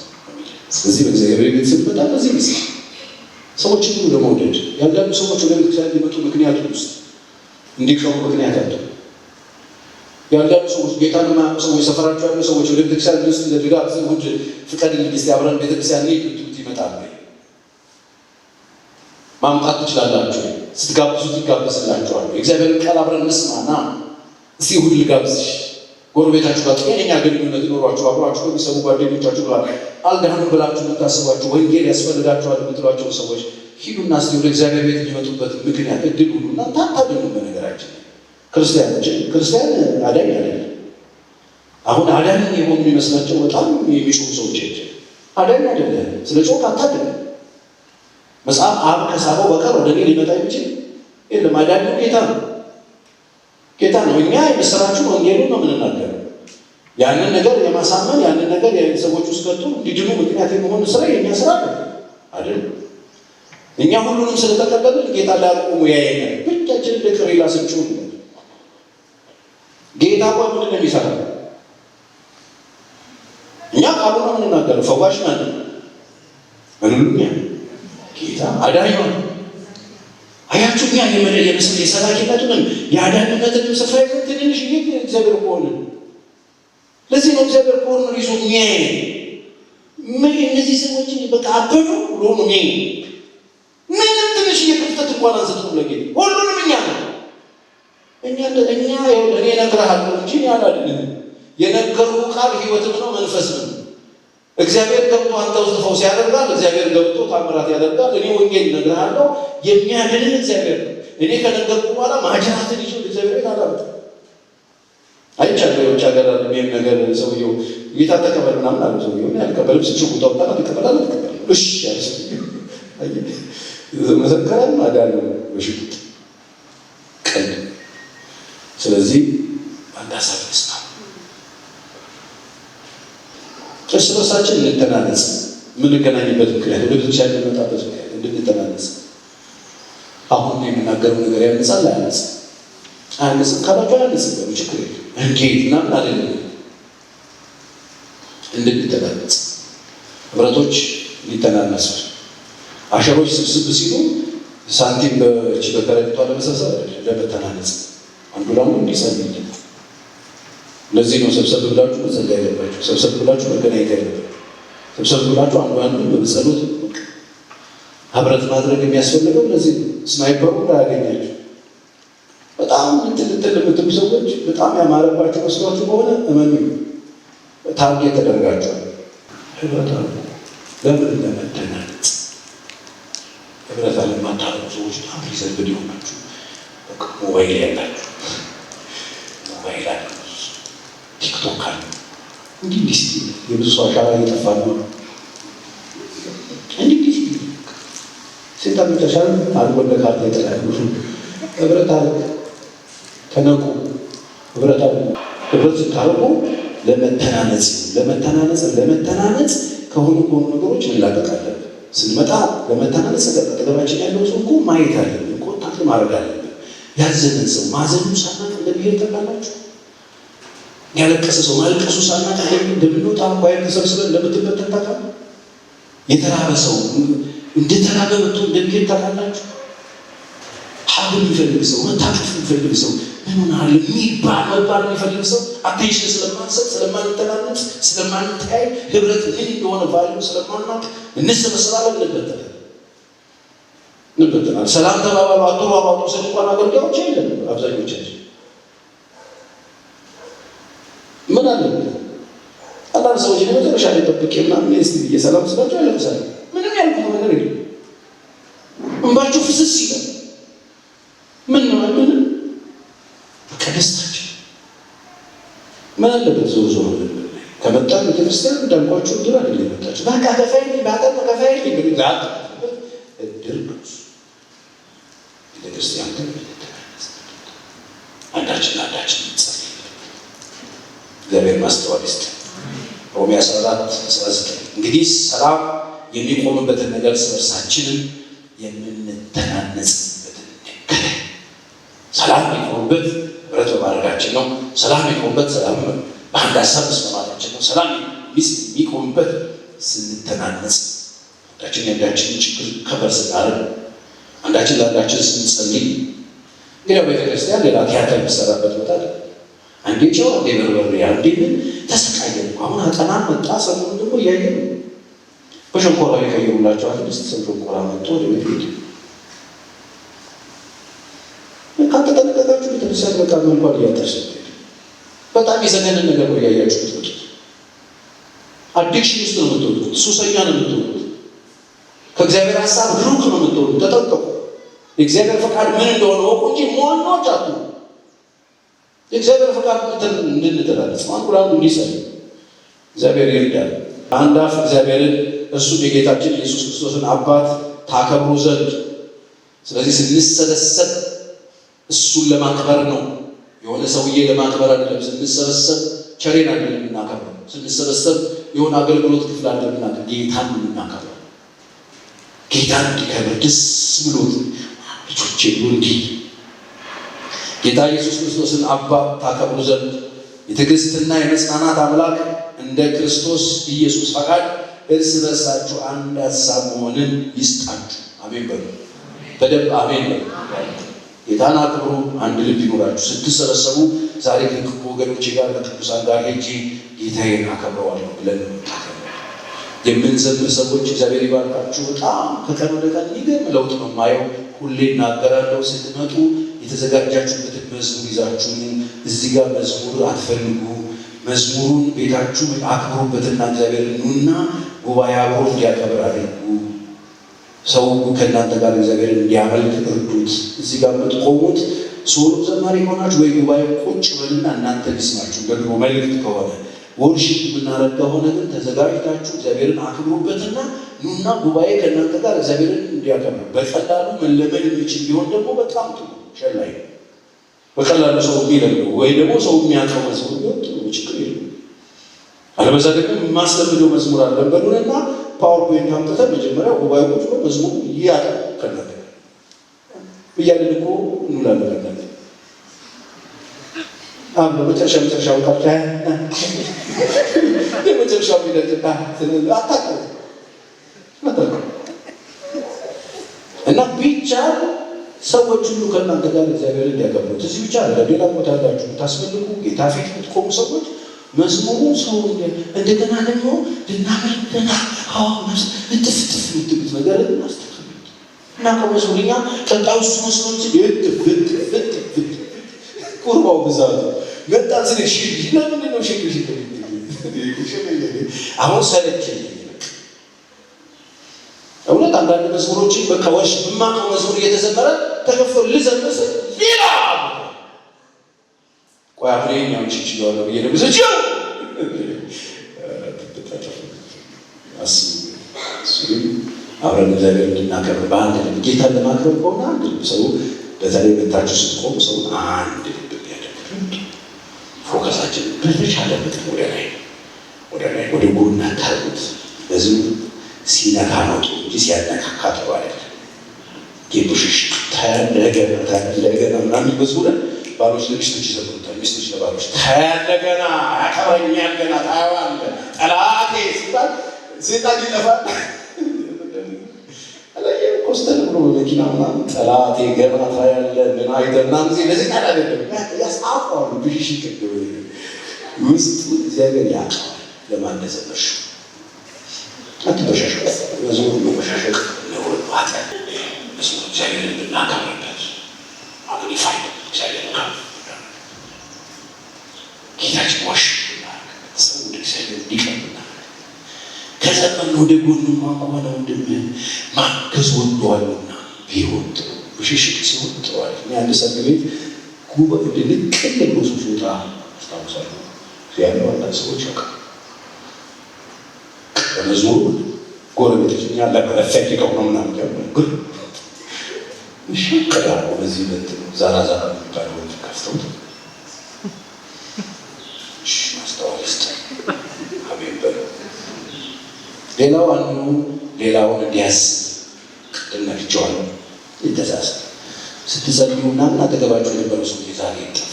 ስለዚህ በእግዚአብሔር ቤት ስትመጣ በዚህ ምስል ሰዎችን ሁሉ ለመውደድ ያንዳንዱ ሰዎች ወደ ቤተክርስቲያን ሊመጡ ምክንያቱ ውስጥ እንዲቀሩ ምክንያት አለ። ያንዳንዱ ሰዎች ጌታን የማያውቁ ሰዎች ሰፈራቸው ያሉ ሰዎች ወደ ቤተክርስቲያን ውስጥ ለድጋፍ እሑድ ፍቀድልኝ እስቲ አብረን ቤተክርስቲያን እንሂድ ብትሉት ይመጣሉ። ማምጣት ትችላላችሁ። ስትጋብዙት ይጋበዝላችኋል። የእግዚአብሔርን ቃል አብረን እንስማና እስቲ እሑድ ልጋብዝሽ። ጎረቤታችሁ ጋር ጤነኛ ግንኙነት ይኖሯችሁ አብሯችሁ ከሚሰሙ ጓደኞቻችሁ ጋር አልዳንም ብላችሁ የምታስቧቸው ወንጌል ያስፈልጋችኋል የምትሏቸው ሰዎች ሂዱና እስቲ ወደ እግዚአብሔር ቤት የሚመጡበት ምክንያት እድል ሁሉና ታታድኑ። በነገራችን ክርስቲያን አዳኝ አይደለም። አሁን አዳኝ የሆኑ የሚመስላቸው በጣም የሚጮሁ ሰዎች አዳኝ አይደለም። ስለ ጮህ አታድኑ። መጽሐፍ አብ ከሳበው በቀር ወደ እኔ ሊመጣ የሚችል የለም። አዳኝ ጌታ ነው። እኛ የምስራችን ወንጌሉን ነው የምንናገረው። ያንን ነገር የማሳመን ያንን ነገር የሰዎች ውስጥ ገብቶ እንዲድኑ ምክንያት የመሆን ስራ የኛ ስራ አይደል? እኛ ሁሉንም ስለተቀበልን ጌታ ላያቆሙ ያየኛል ብቻችን ለቅሪላ ስንጩ ጌታ ቆይ ምንድን ነው የሚሰራው? እኛ ቃሉ ነው የምንናገረው። ፈዋሽ ማለት ነው። ጌታ አዳኝ ነው። አያችሁ እኛ የምስል የሰላኪነቱንም የአዳኝነትንም ስፍራ ትንንሽ እግዚአብሔር ከሆነ ለዚህ ነው እግዚአብሔር ከሆነ ይዞ ሚያይ ምን እነዚህ ሰዎች በቃ አበዱ ብሎ ነው ሚያይ ምንም ትንሽ የክፍተት እንኳን አንስቶ ለጌታ ሁሉንም እኛ ነው እኔ እነግርሃለሁ እንጂ ያላልኝ የነገሩ ቃል ሕይወትም ነው መንፈስም ነው። እግዚአብሔር ገብቶ አንተ ውስጥ ፈውስ ያደርጋል። እግዚአብሔር ገብቶ ታምራት ያደርጋል። እኔ ወንጌል እነግርሃለሁ የሚያድን እግዚአብሔር ነው። እኔ ከነገርኩ በኋላ ማጅራትን ይዞ እግዚአብሔር ታላምጥ አይቻለሁ። የውጭ ሀገር ይሄን ነገር ሰውየው ጌታ ተቀበል ምናምን አለ። ሰውየው ያልቀበልም ስጭው ታውቃላ ተቀበላለ ተቀበል እሺ ያለሽ መሰከረን አዳነ በሽጉጥ ቀን ስለዚህ አንዳሳብስ ነው እርስ በርሳችን እንተናነጽ። የምንገናኝበት ምክንያት ወደ ቤተክርስቲያን የምንመጣበት ምክንያት እንድንተናነጽ። አሁን የምናገረው ነገር ያነጻል አያነጽም? አያነጽም ካላችሁ አያነጽም፣ ችግር የለም። እንዴት ምናምን አይደለም። እንድንተናነጽ ህብረቶች ሊተናነሱ አሸሮች ስብስብ ሲሉ ሳንቲም በከረጢቷ ለመሰብሰብ ለመተናነጽ አንዱ ለአንዱ እንዲጸልይ። ለዚህ ነው ሰብሰብ ብላችሁ መጸለይ ያለባችሁ። ሰብሰብ ብላችሁ መገናኘት ያለባችሁ። ሰብሰብ ብላችሁ አንዱ በጸሎት ህብረት ማድረግ የሚያስፈልገው ለዚህ ነው። ስናይፐሩ እንዳያገኛችሁ በጣም እንትን የምትሉ ሰዎች በጣም ያማረባችሁ መስሏችሁ ከሆነ እመኑኝ ታርጌት ተደርጋችኋል። ህብረት አሉ። ለምን ለመደናነጽ ህብረት አለማታረጉ ሰዎች በጣም ሪዘርቭድ የሆናችሁ ሞባይል ያላችሁ ሞባይል አለ ቲክቶክ አለ እንዲህ የብዙ ሰው አሻራ እየጠፋ ነው። እንዲህ ሴጣን ተሻለ አልወደ ካርታ ይጠላሉ። ህብረት አለ ተነቁ። ህብረት አለ ህብረት ታረቁ ለመተናነጽ ከሆኑ ነገሮች እንላቀቃለን። ስንመጣ ለመተናነጽ አጠገባችን ያለው ሰው እኮ ማየት አለብን፣ ኮንታክት ማድረግ አለብን። ያዘንን ሰው ማዘኑ ሳናቅ እንደሚሄድ ተባላችሁ። ያለቀሰ ሰው ማልቀሱ ሳናቅ እንደምንወጣ እንኳን ተሰብስበን እንደምትበተን ታውቃለህ። የተራበ ሰው እንደተራበ መጥቶ እንደሚሄድ ታውቃላችሁ። ሀብል የሚፈልግ ሰው መታቀፍ የሚፈልግ ሰው ምን ሆናል መባል የሚፈልግ ሰው አቴንሽን ስለማንሰጥ ስለማንተናነጽ ስለማንታይ ህብረት ምን እንደሆነ ቫልዩ ስለማናውቅ እንሰበሰባለን፣ እንበተናል። ሰላም ተባባሉ አትሯሯጡ ስል እንኳን አገልጋዮች የለም አብዛኞቻችን። ምን አለበት አንዳንድ ሰዎች መጨረሻ ላይ ጠብቄ ምናምን የሰላም ስላቸው ያለምሳሌ ምንም ያልኩት ነገር የለም። እንባቸው ፍስስ ይላል። ምን ነው ምንም ከደስታቸው ምን አለበት ዞዞ ከመጣ ቤተክርስቲያን እንዳልኳቸው ድር አይደል የመጣችው። በቃ ከፋይል እንግዲህ ዛት ድርቅስ ቤተክርስቲያን አንዳችን እንጸልይ። እግዚአብሔር ማስተዋል ይስጥ። ሮሜ 14:19 እንግዲህ ሰላም የሚቆምበትን ነገር ስለርሳችንን የምንተናነጽበትን እንከተል። ሰላም የሚቆምበት ህብረት በማድረጋችን ነው። ሰላም የሚቆምበት ሰላም በአንድ ሀሳብ መስማማታችን ነው። ሰላም የሚቆምበት ስንተናነጽ፣ አንዳችን የአንዳችንን ችግር ከበር ስናደርግ፣ አንዳችን ለአንዳችን ስንጸልይ። እንግዲህ ቤተክርስቲያን ሌላ ቲያትር የሚሰራበት ቦታ አለ። አንዴ ጨው፣ አንዴ በርበሬ፣ አንዴ ምን ተሰቃየን። አሁን አጠናን መጣ። ሰሞኑን ደግሞ እያየ ነው በሸንኮራ የቀየሩላቸው አትሊስት ሸንኮራ መጥቶ ወደ ቤት ሄድ ካተጠነቀቃችሁ ቤተክርስቲያን በቃ መልኳን እያጠርስ በጣም የዘገንን ነገር ነው እያያችሁት ነው። አዲክሽን ውስጥ ነው የምትወጡት። ሱሰኛ ነው የምትወጡት። ከእግዚአብሔር ሀሳብ ሩቅ ነው የምትወጡት። ተጠንቀቁ። የእግዚአብሔር ፈቃድ ምን እንደሆነ ወቁ እንጂ መዋናዎች አቱ የእግዚአብሔር ፈቃድ እንድንተላለፍ አንዱ እንዲሰራ እግዚአብሔር ይርዳል። አንድ አፍ እግዚአብሔርን እርሱም የጌታችን ኢየሱስ ክርስቶስን አባት ታከብሩ ዘንድ። ስለዚህ ስንሰበሰብ እሱን ለማክበር ነው። የሆነ ሰውዬ ለማክበር አይደለም። ስንሰበሰብ ቸሬን አይደለም የምናከብረው። ስንሰበሰብ የሆነ አገልግሎት ክፍል አለ የምናከብረው፣ ጌታን የምናከብረው። ጌታን እንዲከብር ደስ ብሎት ልጆቼ ብሎ እንዲህ ጌታ ኢየሱስ ክርስቶስን አባ ታከብሩ ዘንድ የትዕግስትና የመጽናናት አምላክ እንደ ክርስቶስ ኢየሱስ ፈቃድ እርስ በርሳችሁ አንድ ሀሳብ መሆንን ይስጣችሁ። አሜን በሉ። በደንብ አሜን በሉ። ጌታን አክብሩ፣ አንድ ልብ ይኖራችሁ። ስትሰበሰቡ ዛሬ ከወገኖቼ ጋር ከቅዱሳን ጋር ሄጄ ጌታዬን አከብረዋለሁ ብለን የምንዘምር ሰዎች እግዚአብሔር ይባርካችሁ። በጣም ከቀን ወደ ቀን የሚገርም ለውጥ ነው የማየው። ሁሌ እናገራለሁ፣ ስትመጡ የተዘጋጃችሁበትን መዝሙር ይዛችሁ እዚህ ጋር መዝሙር አትፈልጉ። መዝሙሩን ቤታችሁ አክብሩበትና እግዚአብሔር ኑና ጉባኤ አብሮ እንዲያከብር አድርጉ። ሰው ከእናንተ ጋር እግዚአብሔር እንዲያመልክ እርዱት። እዚህ ጋር የምትቆሙት ሶሎ ዘማሪ ሆናችሁ ወይ ጉባኤ ቁጭ በልና እናንተ ሊስማችሁ ደግሞ መልእክት ከሆነ ወርሺፕ የምናረግ ከሆነ ግን ተዘጋጅታችሁ እግዚአብሔርን አክብሩበትና ኑና ጉባኤ ከእናንተ ጋር እግዚአብሔርን እንዲያከብር። በቀላሉ መለመድ የሚችል ቢሆን ደግሞ በጣም ጥሩ ሸላይ በቀላሉ ሰው የሚለምደው ወይ ደግሞ ሰው የሚያውቀው መዝሙር ቢሆን ጥሩ ችግር የለም። አለበዛ ደግሞ የማስለምደው መዝሙር አለን በሉንና ፓወርፖይንት አምጥተን መጀመሪያ ጉባኤ ቁጭ ብሎ መዝሙር እያቀ ከእናንተ እያለን እኮ እንውላለን። በመጨረሻው ቃል የመጨረሻው ሚለጥና አታውቅም እና ቢቻል ሰዎች ሁሉ ከእናንተ ጋር እግዚአብሔር እንዲያከብሩት። እዚህ ብቻ አለ ሌላ ቦታ ያላችሁ ታስፈልጉ ጌታ ፊት የምትቆሙ ሰዎች መዝሙሩ ሰው እንደገና ደግሞ ልናመልክና እጥፍጥፍ የምትሉት ነገር እናስተካክሉት እና ከመዝሙርኛ ቀጣዩ እሱ መስሎን ቁርባው ብዛት መጣን ስለ ለምንድን ነው ሽግሽ አሁን ሰለቸኝ። እውነት አንዳንድ መዝሙሮችን በቃ በማውቀው መዝሙር እየተዘመረ ተከፍቶ ልዘምር ሌላ ቆይ አሁን የኛውን ችችለዋለሁ ብዬ ነው ብዙዎች አብረን እግዚአብሔር እንድናከብር በአንድ ልብ ጌታን ለማክበር ከሆነ አንድ ልብ ሰው በተለይ መታችሁ ስትቆሙ ሰው አንድ ልብ ያደርግ ፎከሳችን በተቻለ መጠን ወደ ጎን አታርጉት። በዚህ ሲነካ ነው እንጂ ሲያነካካ ጥሩ አይደለም። የቡሽሽ ታያለገና ምናምን መዝሙርን ባሎች ለሚስቶች ይዘምሩታል። ሚስቶች ለባሎች ታያለገና ያከብረኛል ገና ታየዋለህ ጠላቴ ሲባል ሴጣን ይጠፋል። ኮስተን ብሎ መኪና ምናምን ጠላቴ ገና ታያለህ ምን አይተና ጊዜ ለዚህ ቃል አይደለም ያስአፋሉ ብሽሽ ይከደው ውስጥ እግዚአብሔር ያውቃል። ለማንዘመርሽ አትበሻሽ መዝሙር መበሻሸቅ ነው ማለት ነው። እግዚአብሔር እንድናከብርበት ማግኒፋይ እግዚአብሔር ጋር ጌታችን ዋሽ ሰው እግዚአብሔር እንዲቀርብና ከዘመን ወደ ጎን እንኳን ከሆነ ወንድም ማገዝ ወደዋልና ቢሆን ብሽሽቅ ሲሆን ጥሯል። አንድ ሰርግ ቤት ጉባኤ ልቅል ብሎ ሰው ሲወጣ አስታውሳለሁ። ያለው አንዳንድ ሰዎች ያውቃል በመዝሙሩ ጎረቤቶች እኛ ለመለፈቂቀው ነው ምናምን ያሉ እሺ ቀዳሩ በዚህ በት ዛራ የሚባለው ከፍተው እሺ ማስተዋወስ አሜን በሉ። ሌላው አንዱ ሌላውን እንዲያስብ ቅድምናቸዋለሁ ይተሳሰብ ስትጸልዩና አጠገባችሁ የነበረው ሰው ዛሬ ይጠፍ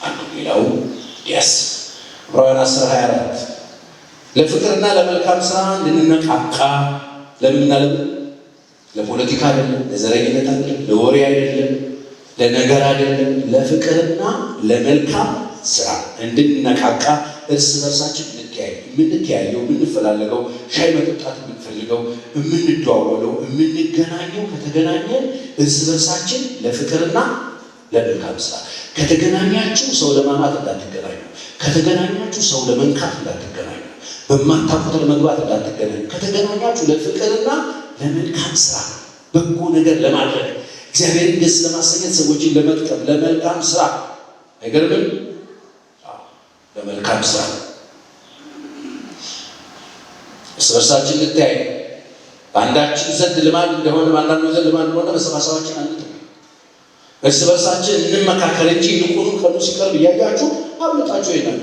አንዱ ሌላው እንዲያስብ ዕብራውያን 10:24 ለፍቅርና ለመልካም ስራ እንድንነቃቃ ለምንና ለፖለቲካ አይደለም፣ ለዘረኝነት አይደለም፣ ለወሬ አይደለም፣ ለነገር አይደለም፣ ለፍቅርና ለመልካም ስራ እንድንነቃቃ እርስ በርሳችን የምንተያየው የምንፈላለገው ሻይ መጠጣት የምንፈልገው የምንደዋወለው የምንገናኘው ከተገናኘን እርስ በርሳችን ለፍቅርና ለመልካም ስራ። ከተገናኛችሁ ሰው ለማማት እንዳትገናኙ፣ ከተገናኛችሁ ሰው ለመንካት እንዳትገናኙ፣ በማታውቁት ለመግባት እንዳትገናኙ። ከተገናኛችሁ ለፍቅርና ለመልካም ስራ በጎ ነገር ለማድረግ እግዚአብሔርን ደስ ለማሰኘት ሰዎችን ለመጥቀም ለመልካም ስራ አይገርምም? ለመልካም ስራ እርስ በርሳችን እንተያይ። በአንዳችን ዘንድ ልማድ እንደሆነ በአንዳንዱ ዘንድ ልማድ እንደሆነ በሰባሰባችን አንተ እርስ በርሳችን እንመካከል እንጂ ይልቁኑ ቀኑ ሲቀርብ እያያችሁ አብልጣችሁ ይናል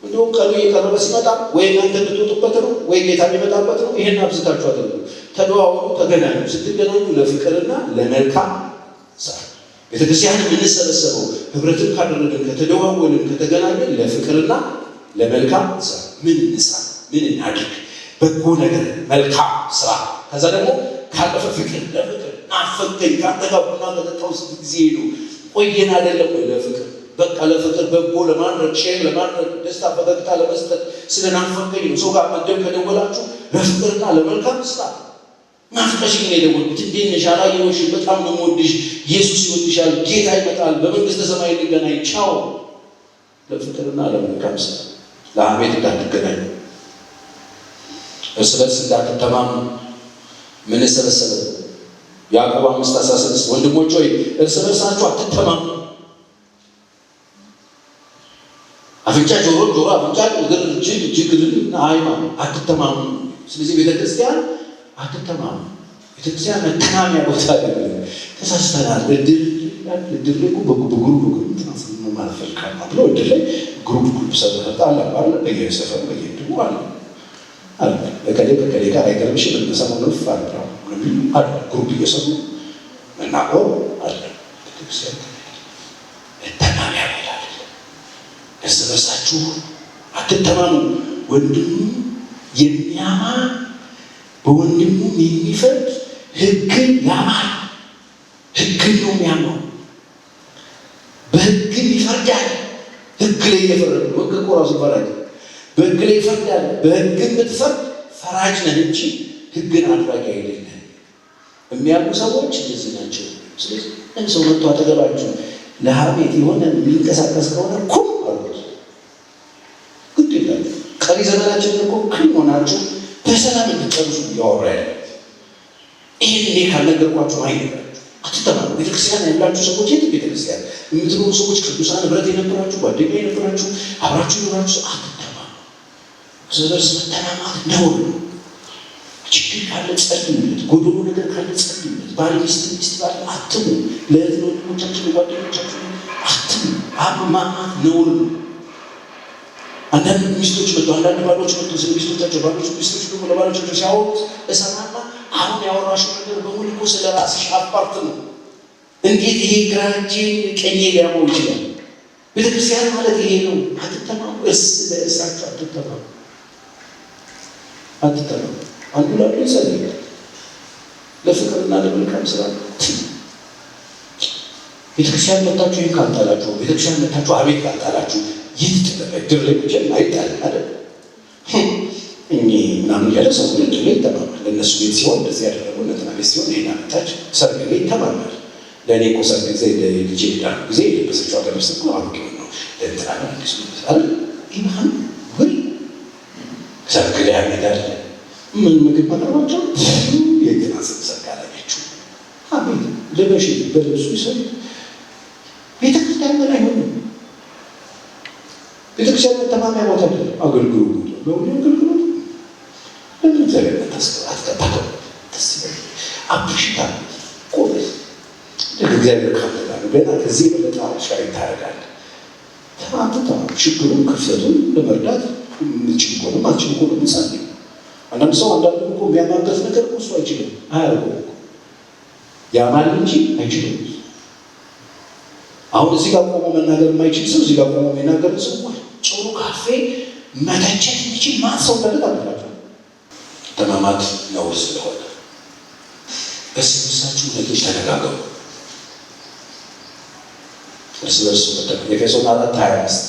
እንደውም ቀኑ እየቀረበ ሲመጣ ወይ እናንተ የምትወጡበት ነው ወይ ጌታ የሚመጣበት ነው። ይሄን አብዝታችሁ አድርጉ። ተደዋወሉ፣ ተገናኙ። ስትገናኙ ለፍቅርና ለመልካም ሥራ። ቤተክርስቲያን የምንሰበሰበው ህብረትን ካደረግን ከተደዋወልን ከተገናኘን ለፍቅርና ለመልካም ሥራ። ምን እንስራ? ምን እናድርግ? በጎ ነገር፣ መልካም ሥራ። ከዛ ደግሞ ካለፈ ፍቅር ለፍቅር ናፈቀኝ ካንተ ጋር ቡና ከጠጣሁ ስንት ጊዜ ነው ቆየን አይደለም ወይ? ለፍቅር በቃ ለፍቅር በጎ ለማድረግ ሼር ለማድረግ ደስታ ፈገግታ ለመስጠት ስለናፈቀኝ ነው። ሰው ጋር መደብ ከደወላችሁ ለፍቅርና ለመልካም ሥራ። ናፍቀሽኝ ነው የደወልኩት። እንዴት ነሽ? አላየሁሽም። በጣም ነው የምወድሽ። ኢየሱስ ይወድሻል። ጌታ ይመጣል። በመንግስተ ሰማይ እንገናኝ። ቻው። ለፍቅርና ለመልካም ሥራ። ለሐሜት እንዳትገናኙ፣ እርስ በርስ እንዳትተማሙ። ምን ሰበሰበ? ያዕቆብ 5:16 ወንድሞች ሆይ እርስ በርሳችሁ አትተማሙ። አፍንጫ ጆሮ፣ ጆሮ አፍንጫ፣ እግር እጅ፣ እግር ሃይማኖት አትተማሙ። ስለዚህ ቤተክርስቲያን አትተማሙ። ቤተክርስቲያን መተማሚያ ቦታ አይደለም። ተሳስተናል። እድር ላይ በግሩፕ ማለት ፈልካል ብሎ እድር ላይ ግሩፕ ሰበታ አለ በየሰፈሩ በየድቡ አለ በከሌ ጋር አይገርምሽም? ሰሞኑን አለ ግሩፕ እየሰሩ መናቆር አለ። ቤተክርስቲያን መተማሚያ ቦታ አይደለም። እርስ በርሳችሁ አትተማሙ። ወንድሙ የሚያማ በወንድሙ የሚፈርድ ሕግን ያማል። ሕግን ነው የሚያማው። በሕግም ይፈርዳል። ሕግ ላይ እየፈረደ ሕግ እኮ ራሱ ፈራጅ። በሕግ ላይ ይፈርዳል። በሕግም ብትፈርድ ፈራጅ ነህ እንጂ ሕግን አድራጊ አይደለም። የሚያውቁ ሰዎች እንደዚህ ናቸው። ስለዚህ ሰው መጥቶ አጠገባችሁ ለሐሜት የሆነ የሚንቀሳቀስ ከሆነ ኩም አሉት። ግድ ይላል። ቀሪ ዘመናችን እኮ ክም ሆናችሁ በሰላም እንድትጨርሱ እያወራ ያለ ይህን እኔ ካልነገርኳችሁ አይነግራችሁ። አትተማሙ። ቤተክርስቲያን ያላችሁ ሰዎች የት ቤተክርስቲያን የምትኖሩ ሰዎች ቅዱሳን ህብረት የነበራችሁ ጓደኛ የነበራችሁ አብራችሁ የኖራችሁ አትተማሙ። እርስ በርስ መተማማት ነውር ነው። ችግር ካለ ጸልዩለት። ጎደሎ ነገር ካለ ጸልዩለት። ባል ሚስት ባል አትሙ። ለእህት ወንድሞቻችሁ ጓደኞቻችሁ አትሙ። ማማት ነውር ነው። አንዳንድ ሚስቶች መጡ፣ አንዳንድ ባሎች መጡ። ስለ ሚስቶቻቸው ባሎች ሚስቶች ደግሞ ለባሎቻቸው ሲያወሩት እሰማና አሁን ያወራሽው ነገር በሙሉ እኮ ስለ ራስሽ አፓርት ነው። እንዴት ይሄ ግራ እጄን ቀኜ ሊያመው ይችላል? ቤተክርስቲያን ማለት ይሄ ነው። አትተማሙ። እርስ በእርሳችሁ አትተማሙ። አትተማሙ። አንዱ ላሉ ይጸልያል ለፍቅርና ለመልካም ሥራ። ቤተክርስቲያን መጣችሁ ይህን ካልጣላችሁ፣ ቤተክርስቲያን መጣችሁ አቤት ካልጣላችሁ እድር ላይ ብቻ አይጣልም አይደል? ምናምን ያለ ሰው እድር ላይ ይተማማል። ለእነሱ ቤት ሲሆን እንደዚህ ያደረጉ እነትና ቤት ሲሆን ይህን አመታች ሰርግ ላይ ይተማማል። ለእኔ እኮ ሰርግ ጊዜ ልጅ ዳሩ ጊዜ የለበሰችው አገርስ እኮ አሮጌ ነው ለእንትና አዲሱ አይደል? ኢማን ወይ ሰርግ ላይ ያመዳል። ምን ምግብ ማቅረባቸው የግና ሰርግ አላገችው አቤት ልበሽ በልብሱ ይሰሩ። ቤተክርስቲያን በላይ ሆነ። ቤተክርስቲያን መተማሚያ ቦታ አይደለም። አገልግሎት ነው። አገልግሎት ለምን እግዚአብሔር አትቀጣው? ደስ ይላል። አብሽታ ቆበስ እግዚአብሔር ካመጣ ገና ከዚህ በለጣ ሻይ ታደርጋለህ። ተማምታ ችግሩን ክፍተቱን ለመርዳት ምንጭቆም ማችቆም እንጸልይ። አንዳንድ ሰው አንዳንዱ እኮ የሚያማበት ነገር እሱ አይችልም አያደርገውም እኮ ያማል እንጂ አይችልም። አሁን እዚህ ጋር ቆሞ መናገር የማይችል ሰው እዚህ ጋር ቆሞ የሚናገር ሰው ጮሮ ካፌ መተቸት የሚችል ማን ሰው በለት አላቸው። ተማማት ነው ስለሆነ እርስ በርሳችሁ ነገሮች ተነጋገሩ። እርስ በርሱ ኤፌሶን 4:25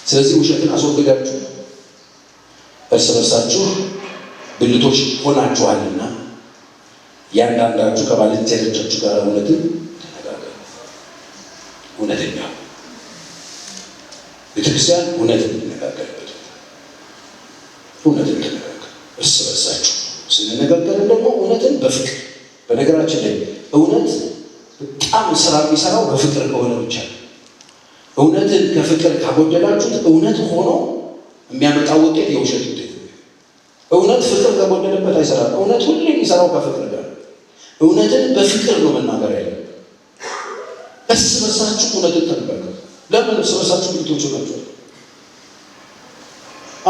ስለዚህ ውሸትን አስወግዳችሁ እርስ በርሳችሁ ብልቶች ሆናችኋልና ያንዳንዳችሁ ከባልንጀሮቻችሁ ጋር እውነትን ተነጋገሩ። እውነተኛ ቤተክርስቲያን እውነትን እንነጋገርበት። እውነትን ተነጋገሩ እርስ በርሳችሁ። ስንነጋገር ደግሞ እውነትን በፍቅር በነገራችን ላይ እውነት በጣም ስራ የሚሰራው በፍቅር ከሆነ ብቻ ነው። እውነትን ከፍቅር ካጎደላችሁት እውነት ሆኖ የሚያመጣው ውጤት የውሸት ውጤት ነው። እውነት ፍቅር ከጎደለበት አይሰራም። እውነት ሁሌ የሚሰራው ከፍቅር ጋር። እውነትን በፍቅር ነው መናገር ያለብን። እርስ በርሳችሁ እውነትን ተነጋገሩ። ለምን እርስ በርሳችሁ ብልቶች ናቸው?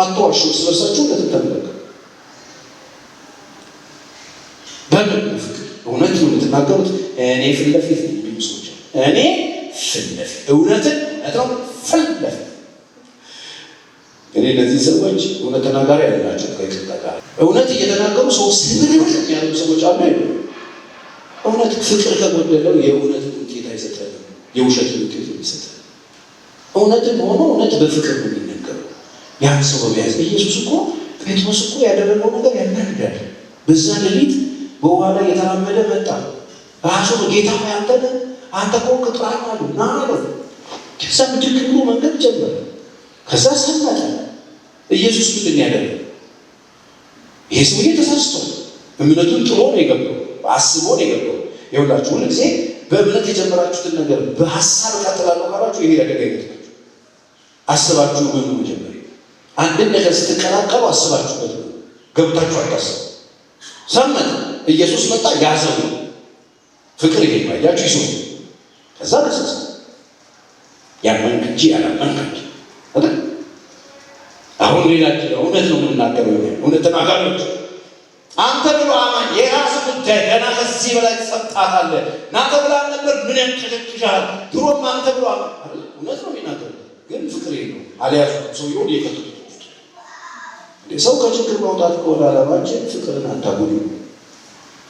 አትዋሹ፣ እርስ በርሳችሁ እውነትን ተናገሩ። በምን ፍቅር እውነት ነው የምትናገሩት። እኔ ፊት ለፊት የሚሉ ሰዎች እኔ ፊት ለፊት እውነትን ነው ፊት ለፊት እኔ እነዚህ ሰዎች እውነት ተናጋሪ ያላቸው ከይቅርታ ጋር እውነት እየተናገሩ ሰው ስብርብር የሚያደርጉ ሰዎች አሉ። እውነት ፍቅር ከጎደለው የእውነት ውጤት አይሰጠንም፣ የውሸት ውጤት ይሰጣል። እውነትን ሆኖ እውነት በፍቅር ነው የሚነገረው። ያን ሰው በመያዝ ኢየሱስ እኮ ጴጥሮስ እኮ ያደረገው ነገር ያናድዳል። በዛ ሌሊት በውሃ ላይ የተራመደ መጣ። ራሱ ጌታ አንተ እኮ ቅጥራን አሉ ና አለው። ከዛ ምድር ክብሩ መንገድ ጀመረ። ከዛ ሰመጠ። ኢየሱስ ምንድን ያደረገ? ይሄ ሰውዬ ተሳስቷል። እምነቱን ጥሎ ነው የገባው፣ አስቦ ነው የገባው። ይኸውላችሁ ሁሉ ጊዜ በእምነት የጀመራችሁትን ነገር በሀሳብ ቀጥላለሁ ካላችሁ ይሄ ያደገ ይገጥማችሁ። አስባችሁ ምን መጀመሪያ አንድን ነገር ስትቀላቀሉ አስባችሁበት ነው፣ ገብታችሁ አታስቡ። ሰመጠ። ኢየሱስ መጣ፣ ያዘው። ፍቅር ይሄ ማያችሁ ይሱ ከዛ ከሰሰ ያመንክ እንጂ ያላመንክ አይደል? አሁን ሌላችን እውነት ነው የምናገረው። እውነት ተናጋሪዎች አንተ ብሎ አማኝ የራስ ጉዳይ ገና ከዚህ በላይ ትጸጣታለህ። ናንተ ብላ ነበር ምን ያንቀሸቅሻል? ድሮም አንተ ብሎ አማኝ አይደል? እውነት ነው የሚናገረው፣ ግን ፍቅር ይሄ ነው። አልያዙ ሰውየውን የከተቱት ሰው ከችግር ማውጣት ከሆነ ዓላማችን ፍቅርን አታጉዱ።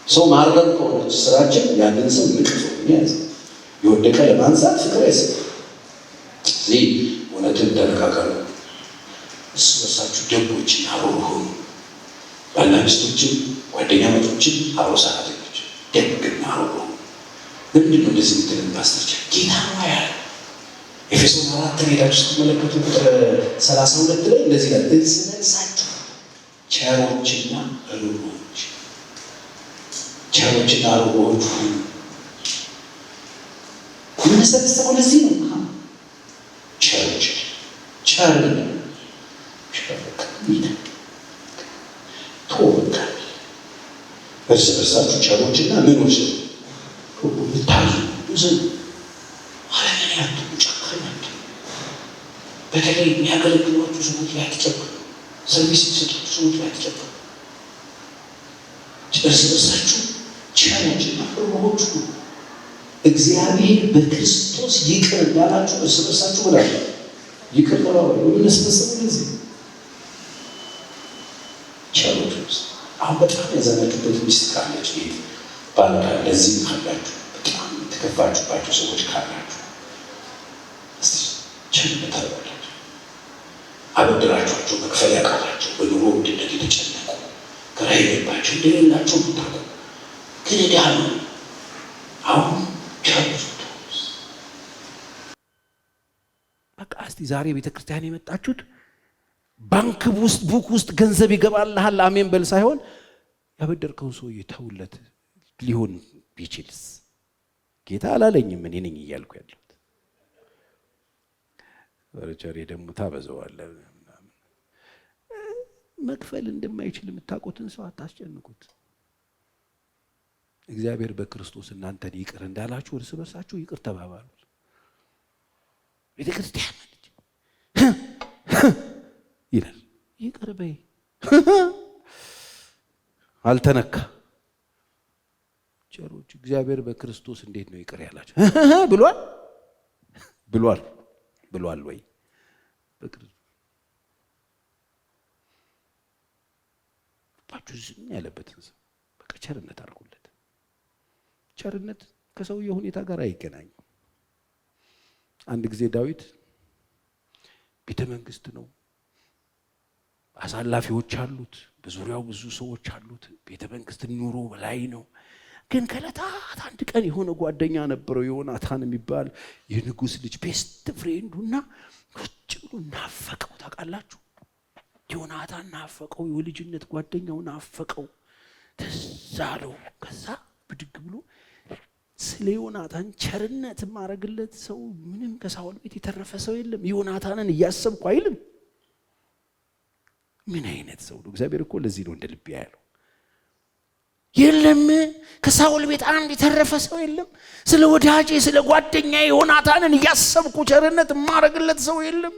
ሰው ማርገም ከሆነች ስራችን ያንን ሰው ንቅፍ ያዝ የወደቀ ለማንሳት ፍቅር አይሰጥም። እዚህ እውነትን ተነጋገሩ። እርስ በርሳችሁ ደጎችን አብሮ ሆኑ። ባልና ሚስቶችን፣ ጓደኛ ማቾችን፣ አብሮ ሰራተኞች ደግና አብሮ ሆኑ። ለምንድን ነው እንደዚህ የምትልን ፓስተር? ጌታ ነው ያለ ኤፌሶን 4 ሄዳችሁ ስትመለከቱ ቁጥር 32 ላይ እንደዚህ ይላል፣ እርስ በርሳችሁ ቸሮችና ርኅሩኆች፣ ቸሮችና ርኅሩኆች ሁኑ። የምንሰበሰበው ለዚህ ነው። ቸሮች እርስ በርሳችሁ ቸሮችና ምኖች ታዙ ዝም አለምን ያትሉ ጨካኝ አትሁኑ። በተለይ የሚያገለግሏችሁ ሰዎች ላይ አትጨክኑ። ሰርቪስ የሚሰጡት ሰዎች ላይ አትጨክኑ። እርስ በርሳችሁ ቸሮችና ርኅሩኆች ሁኑ። እግዚአብሔር በክርስቶስ ይቅር እንዳላችሁ እርስ በርሳችሁ ብላችሁ ይቅር ተባባሉ። የምንሰበሰበው ለዚህ ቸሮች ውስጥ አሁን በጣም ያዘናችሁበት ሚስት ካለች ቤት ባልጋ ለዚህ ካላችሁ በጣም የተከፋችሁባቸው ሰዎች ካላችሁ እስቲ ቸርነት አድርጉላቸው። አበድራችኋቸው መክፈል ያቃታቸው በኑሮ ውድነት የተጨነቁ ግራ የገባቸው እንደሌላቸው ምታቁ ግን ዕዳ ነው። አሁን በቃ እስቲ ዛሬ ቤተክርስቲያን የመጣችሁት ባንክ ውስጥ ቡክ ውስጥ ገንዘብ ይገባልሃል አሜን በል ሳይሆን ያበደርከው ሰውዬ ተውለት ሊሆን ቢችልስ ጌታ አላለኝም እኔ ነኝ እያልኩ ያለሁት። ወረቸሬ ደግሞ ታበዛዋለህ። መክፈል እንደማይችል የምታውቁትን ሰው አታስጨንቁት። እግዚአብሔር በክርስቶስ እናንተን ይቅር እንዳላችሁ እርስ በርሳችሁ ይቅር ተባባሉ። ቤተክርስቲያን ይላል ይቅር በይ አልተነካ። ቸሮች እግዚአብሔር በክርስቶስ እንዴት ነው ይቅር ያላችሁ? ብሏል ወይ? በክርስቶስ ባችሁ ዝም ያለበትን ሰው በቃ ቸርነት አድርጉለት። ቸርነት ከሰውየው ሁኔታ ጋር አይገናኝም። አንድ ጊዜ ዳዊት ቤተ መንግስት ነው፣ አሳላፊዎች አሉት፣ በዙሪያው ብዙ ሰዎች አሉት፣ ቤተ መንግስት ኑሮ በላይ ነው። ግን ከዕለታት አንድ ቀን የሆነ ጓደኛ ነበረው ዮናታን የሚባል የንጉስ ልጅ ቤስት ፍሬንዱና ቁጭ ብሎ ናፈቀው። ታውቃላችሁ ዮናታን ናፈቀው፣ የልጅነት ጓደኛው ናፈቀው፣ ትዝ አለው። ከዛ ብድግ ብሎ ስለ ዮናታን ቸርነት ማረግለት ሰው ምንም ከሳኦል ቤት የተረፈ ሰው የለም፣ ዮናታንን እያሰብኩ አይልም። ምን አይነት ሰው ነው? እግዚአብሔር እኮ ለዚህ ነው እንደ ልብ ያለው። የለም ከሳኦል ቤት አንድ የተረፈ ሰው የለም፣ ስለ ወዳጄ ስለ ጓደኛዬ ዮናታንን እያሰብኩ ቸርነት ማረግለት ሰው የለም።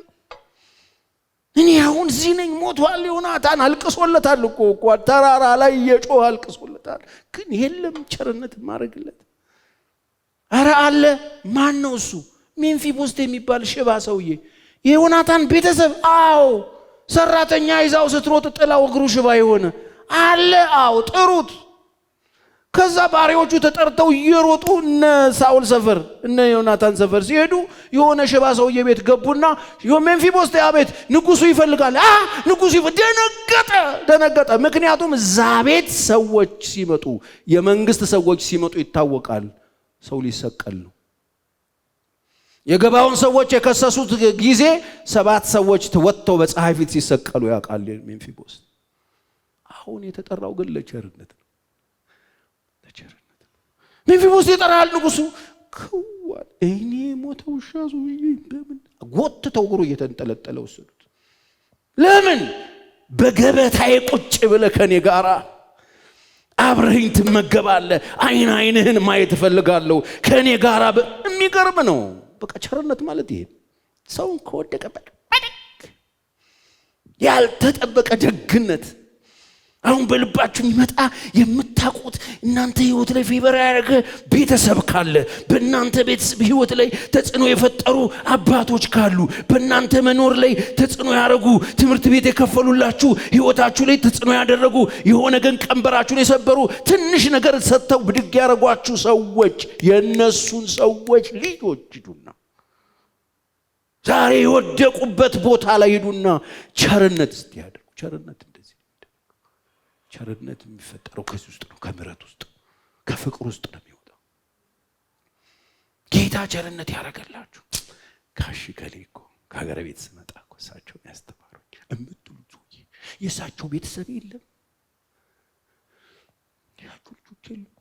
እኔ አሁን እዚህ ነኝ ሞቷል ዮናታን አልቅሶለታል እኮ ተራራ ላይ እየጮኸ አልቅሶለታል። ግን የለም ቸርነት ማድረግለት። አረ አለ። ማን ነው እሱ? ሜምፊቦስቴ የሚባል ሽባ ሰውዬ የዮናታን ቤተሰብ። አዎ ሰራተኛ ይዛው ስትሮጥ ጥላው እግሩ ሽባ የሆነ አለ። አዎ ጥሩት። ከዛ ባሪያዎቹ ተጠርተው እየሮጡ እነ ሳውል ሰፈር እነ ዮናታን ሰፈር ሲሄዱ የሆነ ሽባ ሰውዬ ቤት ገቡና ሜምፊቦስቴ አቤት ንጉሱ ይፈልጋል። ንጉሱ ደነገጠ። ምክንያቱም እዛ ቤት ሰዎች ሲመጡ የመንግስት ሰዎች ሲመጡ ይታወቃል ሰው ሊሰቀል ነው። የገባውን ሰዎች የከሰሱት ጊዜ 7 ሰዎች ወጥተው በፀሐይ ፊት ሲሰቀሉ ያውቃል ሜምፊቦስቴ። አሁን የተጠራው ግን ለቸርነት ነው። ሜምፊቦስቴ ይጠራል ንጉሱ። ከዋል እኔ ሞተው ሻዙ በምን ጎትተው እግሩ እየተንጠለጠለ ወሰዱት። ለምን? በገበታዬ ቁጭ ብለህ ከኔ ጋራ አብረኸኝ ትመገባለህ፣ አይንህን ማየት እፈልጋለሁ ከኔ ጋራ። የሚገርም ነው። በቃ ቸርነት ማለት ይሄ ሰውን ከወደቀበት ያልተጠበቀ ደግነት። አሁን በልባችሁ ይመጣ የምታውቁት እናንተ ህይወት ላይ ፌቨር ያደረገ ቤተሰብ ካለ፣ በእናንተ ቤተሰብ ህይወት ላይ ተጽዕኖ የፈጠሩ አባቶች ካሉ፣ በእናንተ መኖር ላይ ተጽዕኖ ያደረጉ ትምህርት ቤት የከፈሉላችሁ ህይወታችሁ ላይ ተጽዕኖ ያደረጉ የሆነ ግን ቀንበራችሁን የሰበሩ ትንሽ ነገር ሰጥተው ብድግ ያደረጓችሁ ሰዎች የነሱን ሰዎች ልጆች ሂዱና ዛሬ የወደቁበት ቦታ ላይ ሂዱና ቸርነት እስቲ ያድርጉ። ቸርነት የሚፈጠረው ከዚህ ውስጥ ነው። ከምሕረት ውስጥ ከፍቅር ውስጥ ነው የሚወጣው። ጌታ ቸርነት ያደረገላችሁ ጋሽ ገሌ እኮ ከሀገር ቤት ስመጣ እኮ እሳቸውን ያስተማሩኝ እምትሉት የእሳቸው ቤተሰብ የለም፣ ያችሁ ልጆች የለም።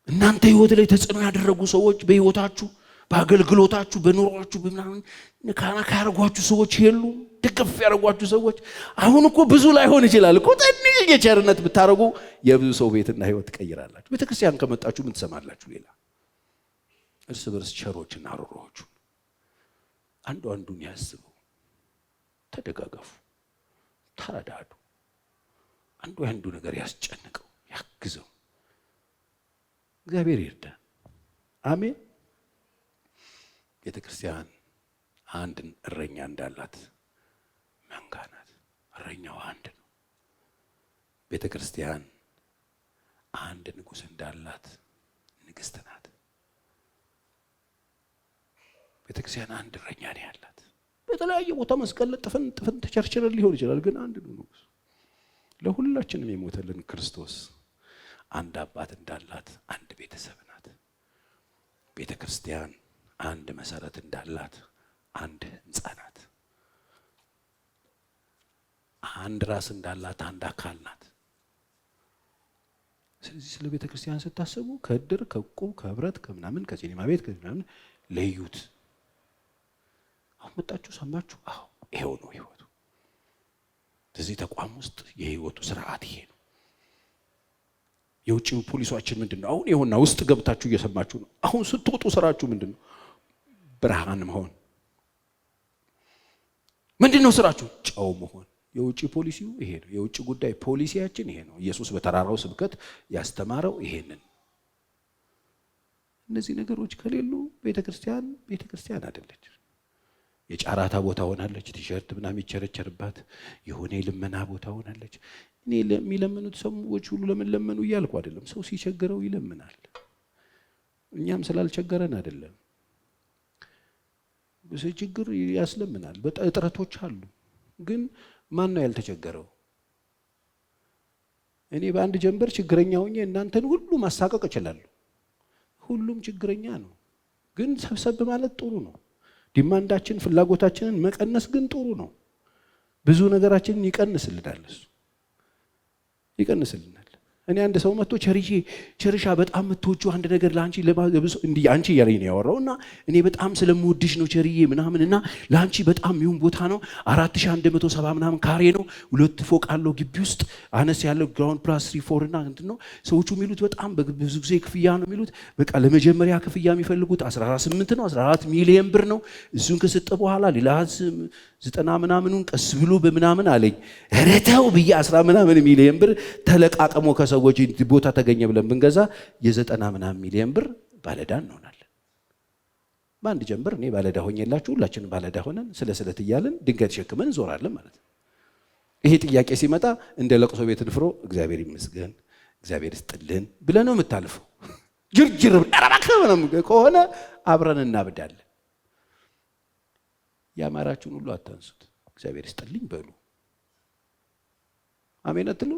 እናንተ ህይወት ላይ ተጽዕኖ ያደረጉ ሰዎች በህይወታችሁ በአገልግሎታችሁ በኑሯችሁ በምናምን ነካና ያደረጓችሁ ሰዎች የሉም። ድግፍ ያደረጓችሁ ሰዎች አሁን እኮ ብዙ ላይሆን ይችላል እኮ ትንሽ የቸርነት ብታረጉ የብዙ ሰው ቤትና ህይወት ትቀይራላችሁ። ቤተክርስቲያን ከመጣችሁ ምን ትሰማላችሁ? ሌላ እርስ በርስ ቸሮችና ሮሮዎች አንዱ አንዱን ያስበው፣ ተደጋገፉ፣ ተረዳዱ። አንዱ አንዱ ነገር ያስጨንቀው፣ ያግዘው። እግዚአብሔር ይርዳን። አሜን። ቤተክርስቲያን አንድ እረኛ እንዳላት መንጋ ናት። እረኛው አንድ ነው። ቤተክርስቲያን አንድ ንጉስ እንዳላት ንግስት ናት። ቤተክርስቲያን አንድ እረኛ ነው ያላት። በተለያየ ቦታ መስቀል ጥፍን ተቸርችረን ሊሆን ይችላል፣ ግን አንድ ነው ንጉስ። ለሁላችንም የሞተልን ክርስቶስ አንድ አባት እንዳላት አንድ ቤተሰብ ናት። ቤተክርስቲያን አንድ መሰረት እንዳላት አንድ ህንጻ ናት። አንድ ራስ እንዳላት አንድ አካል ናት። ስለዚህ ስለ ቤተ ክርስቲያን ስታስቡ ከእድር ከዕቁብ ከህብረት ከምናምን ከሲኒማ ቤት ከምናምን ለዩት። አሁን መጣችሁ ሰማችሁ? አዎ ይሄው ነው ህይወቱ። እዚህ ተቋም ውስጥ የህይወቱ ስርዓት ይሄ ነው። የውጭው ፖሊሶችን ምንድነው? አሁን ይሁንና ውስጥ ገብታችሁ እየሰማችሁ ነው። አሁን ስትወጡ ስራችሁ ምንድነው? ብርሃን መሆን። ምንድነው ስራችሁ? ጨው መሆን። የውጭ ፖሊሲው ይሄ ነው። የውጭ ጉዳይ ፖሊሲያችን ይሄ ነው። ኢየሱስ በተራራው ስብከት ያስተማረው ይሄንን። እነዚህ ነገሮች ከሌሉ ቤተክርስቲያን አይደለች። የጫራታ ቦታ ሆናለች። ቲሸርት ምናምን ይቸረቸርባት የሆነ የልመና ቦታ ሆናለች። እኔ ለሚለምኑት ሰዎች ሁሉ ለምን ለመኑ እያልኩ አይደለም። ሰው ሲቸገረው ይለምናል። እኛም ስላልቸገረን አይደለም። ችግር ያስለምናል። እጥረቶች አሉ። ግን ማን ነው ያልተቸገረው? እኔ በአንድ ጀንበር ችግረኛ ሆኜ እናንተን ሁሉ ማሳቀቅ እችላለሁ። ሁሉም ችግረኛ ነው። ግን ሰብሰብ ማለት ጥሩ ነው። ዲማንዳችን ፍላጎታችንን መቀነስ ግን ጥሩ ነው። ብዙ ነገራችንን ይቀንስልናል። እኔ አንድ ሰው መጥቶ ቸርሻ በጣም የምትወጂው አንድ ነገር ለአንቺ ለማገብስ እንዲህ አንቺ እያለኝ ነው ያወራውና እኔ በጣም ስለምወድሽ ነው ቸርዬ ምናምንና ለአንቺ በጣም የሚሆን ቦታ ነው 4170 ምናምን ካሬ ነው 2 ፎቅ አለው ግቢ ውስጥ አነስ ያለው ግራውንድ ፕላስ 3 እና እንትን ነው ሰዎቹ የሚሉት በጣም ብዙ ጊዜ ክፍያ ነው የሚሉት በቃ ለመጀመሪያ ክፍያ የሚፈልጉት 18 ነው 14 ሚሊዮን ብር ነው እሱን ከሰጠ በኋላ ሌላ 90 ምናምኑን ቀስ ብሎ በምናምን አለኝ ረተው ብዬ 10 ምናምን ሚሊዮን ብር ተለቃቀሞ ከሰዎች ቦታ ተገኘ ብለን ብንገዛ የ90 ምናምን ሚሊዮን ብር ባለዕዳ እንሆናለን። በአንድ ጀንበር እኔ ባለዕዳ ሆኜላችሁ ሁላችንም ባለዕዳ ሆነን ስለስለት እያልን ድንጋይ ተሸክመን እንዞራለን ማለት ነው። ይሄ ጥያቄ ሲመጣ እንደ ለቅሶ ቤት ንፍሮ እግዚአብሔር ይመስገን እግዚአብሔር ይስጥልን ብለህ ነው የምታልፈው። ጅርጅር ከሆነ አብረን እናብዳለን። ያማራችሁን ሁሉ አታንሱት፣ እግዚአብሔር ይስጥልኝ በሉ። አሜን አትሉ?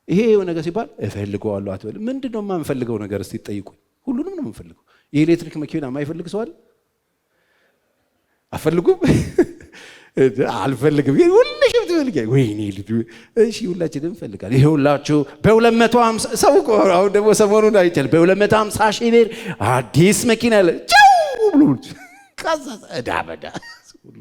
ይሄ የሆነ ነገር ሲባል እፈልገዋለሁ አትበል። ምንድነው የማንፈልገው ነገር እስቲ ጠይቁኝ። ሁሉንም ነው የምንፈልገው። የኤሌክትሪክ መኪና የማይፈልግ ሰው አለ? አፈልጉም? አልፈልግም። ሁልሽም ትፈልጋለህ። ወይኔ ልጅ እሺ፣ ሁላችንም እንፈልጋለን። ይሄውላችሁ በ250 ሰው አሁን ደግሞ ሰሞኑን አይቻል በ250 ሺህ ብር አዲስ መኪና አለ ጫው ብሎ ካዛዛ እዳበዳ ሁሉ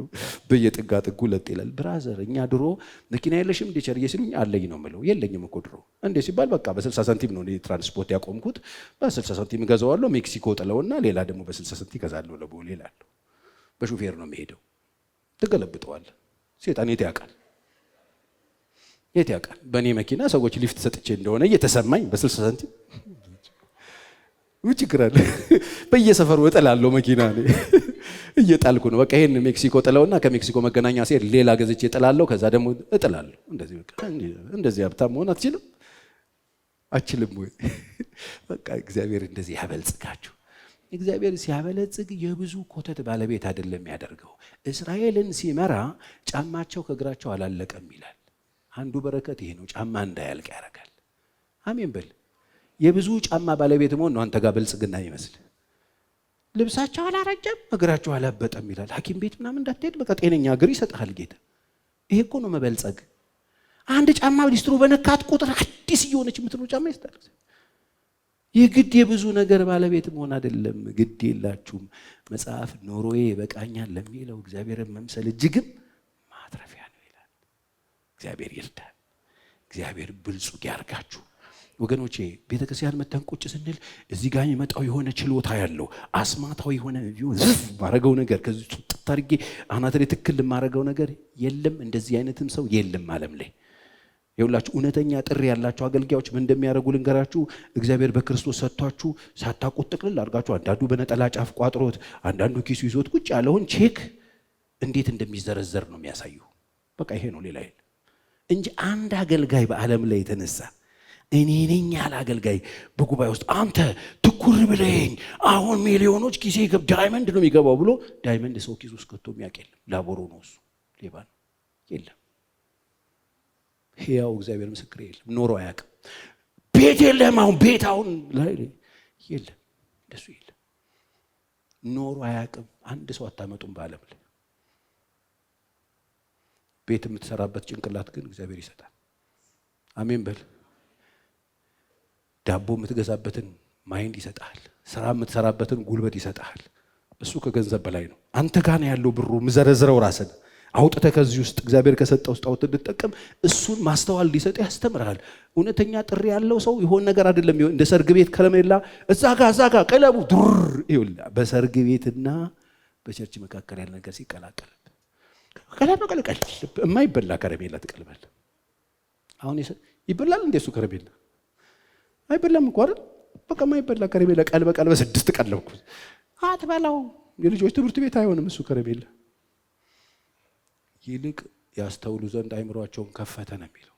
በየጥጋ ጥጉ ለጥ ይላል። ብራዘር እኛ ድሮ መኪና የለሽም እንደ ቸርዬ ሲሉኝ አለኝ ነው የምለው። የለኝም እኮ ድሮ እንዴ ሲባል በቃ በ60 ሳንቲም ነው ትራንስፖርት ያቆምኩት። በ60 ሳንቲም ገዛዋለሁ። ሜክሲኮ ጥለውና ሌላ ደግሞ በ60 ሳንቲም ገዛለሁ። ለቦሌ እላለሁ። በሹፌር ነው የሚሄደው። ትገለብጠዋለህ። ሴጣን የት ያውቃል? የት ያውቃል? በእኔ መኪና ሰዎች ሊፍት ሰጥቼ እንደሆነ እየተሰማኝ በ60 ሳንቲም ውጭ ይግራል። በየሰፈሩ እጥላለሁ መኪና እኔ እየጣልኩ ነው። በቃ ይሄን ሜክሲኮ ጥለውና ከሜክሲኮ መገናኛ ሲሄድ ሌላ ገዝቼ እጥላለሁ። ከዛ ደግሞ እጥላለሁ። እንደዚህ በቃ እንደዚህ ሀብታም መሆን አትችልም? አትችልም ወይ? በቃ እግዚአብሔር እንደዚህ ያበልጽጋችሁ። እግዚአብሔር ሲያበለጽግ የብዙ ኮተት ባለቤት አይደለም ያደርገው። እስራኤልን ሲመራ ጫማቸው ከእግራቸው አላለቀም ይላል። አንዱ በረከት ይሄ ነው። ጫማ እንዳያልቅ ያደርጋል። አሜን በል። የብዙ ጫማ ባለቤት መሆን ነው አንተ ጋር ብልጽግና ይመስል። ልብሳቸው አላረጀም እግራቸው አላበጠም ይላል። ሐኪም ቤት ምናምን እንዳትሄድ በቃ ጤነኛ እግር ይሰጥሃል ጌታ። ይሄ እኮ ነው መበልጸግ። አንድ ጫማ ሊስትሮ በነካት ቁጥር አዲስ እየሆነች የምትኖር ጫማ ይስጣል። የግድ የብዙ ነገር ባለቤት መሆን አይደለም። ግድ የላችሁም። መጽሐፍ ኖሮዬ በቃኛል ለሚለው እግዚአብሔርን መምሰል እጅግም ማትረፊያ ነው ይላል። እግዚአብሔር ይርዳል። እግዚአብሔር ብልጹግ ያርጋችሁ። ወገኖቼ ቤተክርስቲያን መተን ቁጭ ስንል እዚህ ጋር የመጣው የሆነ ችሎታ ያለው አስማታዊ የሆነ ዝፍ ማረገው ነገር ከዚህ ጥጥ አድርጌ አናት ላይ ትክክል ማረገው ነገር የለም። እንደዚህ አይነትም ሰው የለም ዓለም ላይ። ይኸውላችሁ እውነተኛ ጥሪ ያላችሁ አገልጋዮች ምን እንደሚያደርጉ ልንገራችሁ። እግዚአብሔር በክርስቶስ ሰጥቷችሁ ሳታውቁት ጥቅልል አድርጋችሁ አንዳንዱ በነጠላ ጫፍ ቋጥሮት አንዳንዱ ኪሱ ይዞት ቁጭ ያለውን ቼክ እንዴት እንደሚዘረዘር ነው የሚያሳዩ። በቃ ይሄ ነው ሌላ የለም እንጂ አንድ አገልጋይ በዓለም ላይ የተነሳ እኔ ነኝ ያለ አገልጋይ በጉባኤ ውስጥ አንተ ትኩር ብለኝ አሁን ሚሊዮኖች ኪሴ ገብ ዳይመንድ ነው የሚገባው ብሎ ዳይመንድ ሰው ኪሱ ውስጥ ከቶ የሚያውቅ የለም። ላቦሮ ነው እሱ፣ ሌባ ነው። የለም ሕያው እግዚአብሔር ምስክር የለም። ኖሮ አያውቅም። ቤት የለም አሁን ቤት አሁን ላይ የለም። እንደሱ የለም። ኖሮ አያውቅም። አንድ ሰው አታመጡም በዓለም ላይ። ቤት የምትሰራበት ጭንቅላት ግን እግዚአብሔር ይሰጣል። አሜን በል። ዳቦ የምትገዛበትን ማይንድ ይሰጣል። ስራ የምትሰራበትን ጉልበት ይሰጣል። እሱ ከገንዘብ በላይ ነው። አንተ ጋር ነው ያለው ብሩ። ምዘረዝረው ራስን አውጥተህ ከዚህ ውስጥ እግዚአብሔር ከሰጠው ውስጥ አውጥተህ እንድትጠቀም እሱን ማስተዋል ሊሰጥ ያስተምራል። እውነተኛ ጥሪ ያለው ሰው የሆነ ነገር አይደለም። እንደ ሰርግ ቤት ከረሜላ እዛ ጋር ቀለቡ ዱር ይውል። በሰርግ ቤትና በቸርች መካከል ያለ ነገር ሲቀላቀል ቀለቀል የማይበላ ከረሜላ ትቀልባል። አሁን ይበላል እንደሱ ከረሜላ አይበላም እኮ አይደል? በቃ የማይበላ ከረሜላ ቀልበ 6 ቀለብኩ አትበላው። የልጆች ትምህርት ቤት አይሆንም እሱ ከረሜላ። ይልቅ ያስተውሉ ዘንድ አይምሯቸውን ከፈተ ነው የሚለው።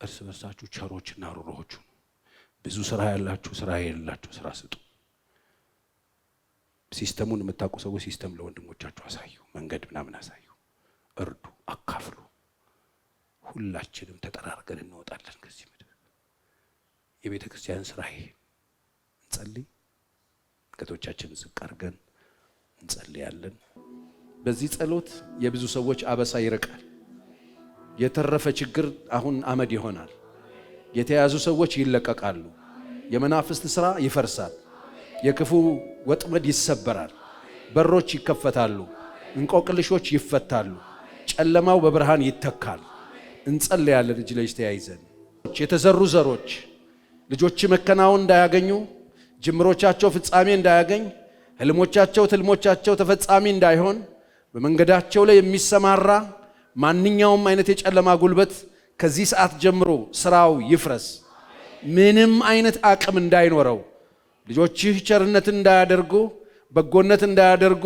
እርስ በርሳችሁ ቸሮችና ሩሮዎች ሁኑ። ብዙ ስራ ያላችሁ ስራ የሌላችሁ ስራ ስጡ። ሲስተሙን የምታውቁ ሰዎች ሲስተም ለወንድሞቻችሁ አሳዩ። መንገድ ምናምን አሳዩ። እርዱ፣ አካፍሉ። ሁላችንም ተጠራርገን እንወጣለን ከዚህ ምድር። የቤተ ክርስቲያን ስራ ይሄ። እንጸልይ። ከቶቻችንን ዝቅ አድርገን እንጸልያለን። በዚህ ጸሎት የብዙ ሰዎች አበሳ ይርቃል። የተረፈ ችግር አሁን አመድ ይሆናል። የተያዙ ሰዎች ይለቀቃሉ። የመናፍስት ሥራ ይፈርሳል። የክፉ ወጥመድ ይሰበራል። በሮች ይከፈታሉ። እንቆቅልሾች ይፈታሉ። ጨለማው በብርሃን ይተካል። እንጸልያለን እጅ ለእጅ ተያይዘን። የተዘሩ ዘሮች ልጆች መከናወን እንዳያገኙ፣ ጅምሮቻቸው ፍጻሜ እንዳያገኝ፣ ህልሞቻቸው ተፈጻሚ እንዳይሆን በመንገዳቸው ላይ የሚሰማራ ማንኛውም አይነት የጨለማ ጉልበት ከዚህ ሰዓት ጀምሮ ስራው ይፍረስ። ምንም አይነት አቅም እንዳይኖረው ልጆችህ ቸርነትን እንዳያደርጉ፣ በጎነት እንዳያደርጉ፣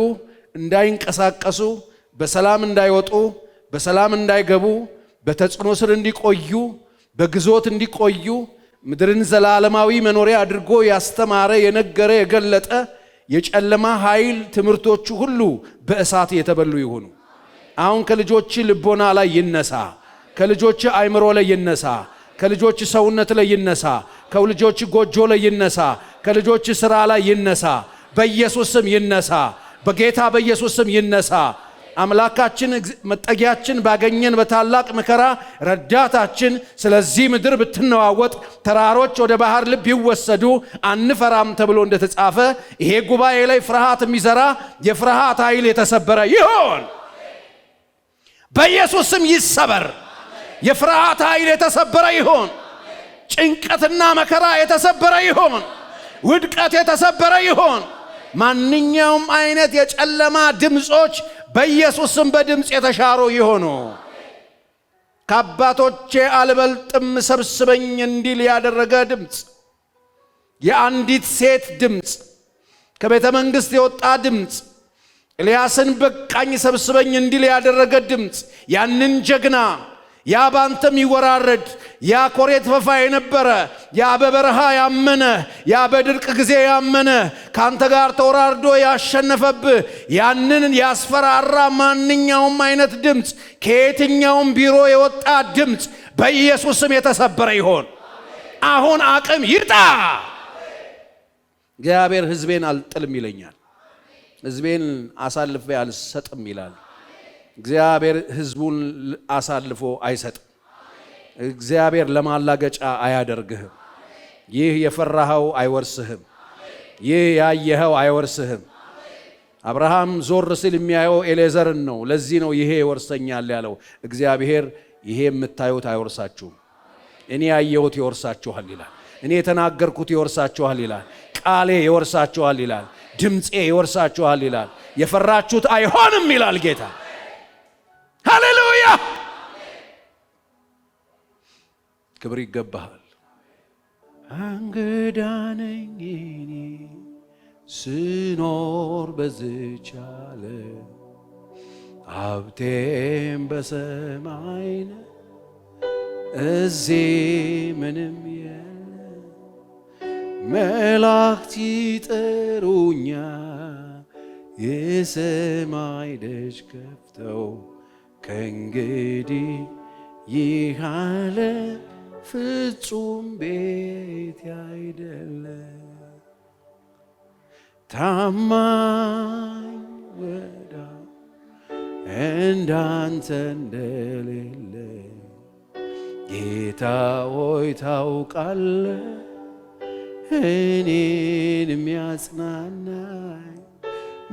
እንዳይንቀሳቀሱ፣ በሰላም እንዳይወጡ፣ በሰላም እንዳይገቡ፣ በተጽዕኖ ስር እንዲቆዩ፣ በግዞት እንዲቆዩ ምድርን ዘላለማዊ መኖሪያ አድርጎ ያስተማረ የነገረ የገለጠ የጨለማ ኃይል ትምህርቶቹ ሁሉ በእሳት የተበሉ ይሁኑ። አሁን ከልጆች ልቦና ላይ ይነሳ፣ ከልጆች አይምሮ ላይ ይነሳ፣ ከልጆች ሰውነት ላይ ይነሳ፣ ከልጆች ጎጆ ላይ ይነሳ፣ ከልጆች ሥራ ላይ ይነሳ። በኢየሱስ ስም ይነሳ፣ በጌታ በኢየሱስ ስም ይነሳ። አምላካችን መጠጊያችን ባገኘን በታላቅ መከራ ረዳታችን ስለዚህ ምድር ብትነዋወጥ ተራሮች ወደ ባህር ልብ ይወሰዱ አንፈራም ተብሎ እንደተጻፈ ይሄ ጉባኤ ላይ ፍርሃት የሚዘራ የፍርሃት ኃይል የተሰበረ ይሆን በኢየሱስ ስም ይሰበር። የፍርሃት ኃይል የተሰበረ ይሆን። ጭንቀትና መከራ የተሰበረ ይሆን። ውድቀት የተሰበረ ይሆን። ማንኛውም አይነት የጨለማ ድምጾች በኢየሱስ ስም በድምጽ የተሻሩ ይሆኑ። ከአባቶቼ አልበልጥም ሰብስበኝ እንዲል ያደረገ ድምጽ፣ የአንዲት ሴት ድምጽ፣ ከቤተ መንግሥት የወጣ ድምጽ፣ ኤልያስን በቃኝ ሰብስበኝ እንዲል ያደረገ ድምጽ፣ ያንን ጀግና ያ ባንተም ይወራረድ ያ ኮሬት ፈፋ የነበረ ያ በበረሃ ያመነ ያ በድርቅ ጊዜ ያመነ ካንተ ጋር ተወራርዶ ያሸነፈብህ ያንን ያስፈራራ ማንኛውም አይነት ድምጽ ከየትኛውም ቢሮ የወጣ ድምጽ በኢየሱስ ስም የተሰበረ ይሆን። አሁን አቅም ይጣ። እግዚአብሔር ሕዝቤን አልጥልም ይለኛል። ሕዝቤን አሳልፌ አልሰጥም ይላል። እግዚአብሔር ሕዝቡን አሳልፎ አይሰጥም። እግዚአብሔር ለማላገጫ አያደርግህም። ይህ የፈራኸው አይወርስህም። ይህ ያየኸው አይወርስህም። አብርሃም ዞር ሲል የሚያየው ኤሌዘርን ነው። ለዚህ ነው ይሄ ይወርሰኛል ያለው። እግዚአብሔር ይሄ የምታዩት አይወርሳችሁም፣ እኔ ያየሁት ይወርሳችኋል ይላል። እኔ የተናገርኩት ይወርሳችኋል ይላል። ቃሌ ይወርሳችኋል ይላል። ድምፄ ይወርሳችኋል ይላል። የፈራችሁት አይሆንም ይላል ጌታ። ሃሌሉያ! ክብር ይገባሃል። እንግዳ ነኝ እኔ ስኖር በዚች ዓለም ሀብቴም በሰማይ ነው፣ እዚህ ምንም የለ። መላእክት ይጠሩኛል የሰማይ ደጅ ከፍተው ከእንግዲህ ይህ ዓለም ፍጹም ቤት አይደለ። ታማኝ ወዳጅ እንዳንተ እንደሌለ ጌታ ሆይ ታውቃለህ። እኔን የሚያጽናናኝ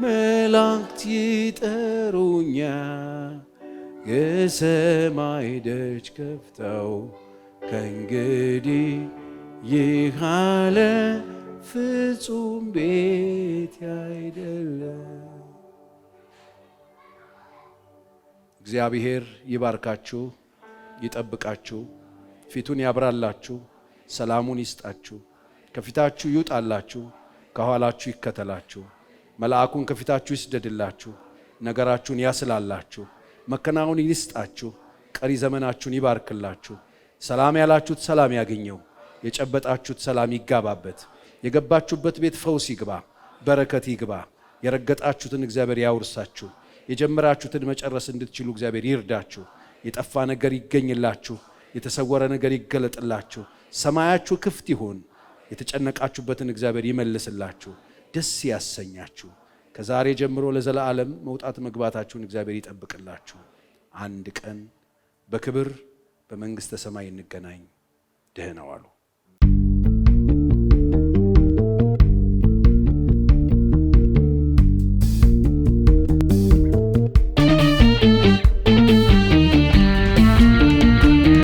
መላእክት ይጠሩኛል የሰማይ ደጅ ከፍተው ከእንግዲህ ይህ ዓለም ፍጹም ቤት አይደለ። እግዚአብሔር ይባርካችሁ፣ ይጠብቃችሁ፣ ፊቱን ያብራላችሁ፣ ሰላሙን ይስጣችሁ፣ ከፊታችሁ ይውጣላችሁ፣ ከኋላችሁ ይከተላችሁ፣ መልአኩን ከፊታችሁ ይስደድላችሁ፣ ነገራችሁን ያስላላችሁ፣ መከናወን ይስጣችሁ፣ ቀሪ ዘመናችሁን ይባርክላችሁ። ሰላም ያላችሁት ሰላም ያገኘው፣ የጨበጣችሁት ሰላም ይጋባበት፣ የገባችሁበት ቤት ፈውስ ይግባ፣ በረከት ይግባ። የረገጣችሁትን እግዚአብሔር ያውርሳችሁ፣ የጀመራችሁትን መጨረስ እንድትችሉ እግዚአብሔር ይርዳችሁ። የጠፋ ነገር ይገኝላችሁ፣ የተሰወረ ነገር ይገለጥላችሁ። ሰማያችሁ ክፍት ይሁን፣ የተጨነቃችሁበትን እግዚአብሔር ይመልስላችሁ፣ ደስ ያሰኛችሁ። ከዛሬ ጀምሮ ለዘላለም መውጣት መግባታችሁን እግዚአብሔር ይጠብቅላችሁ። አንድ ቀን በክብር በመንግሥተ ሰማይ እንገናኝ። ደህና ዋሉ።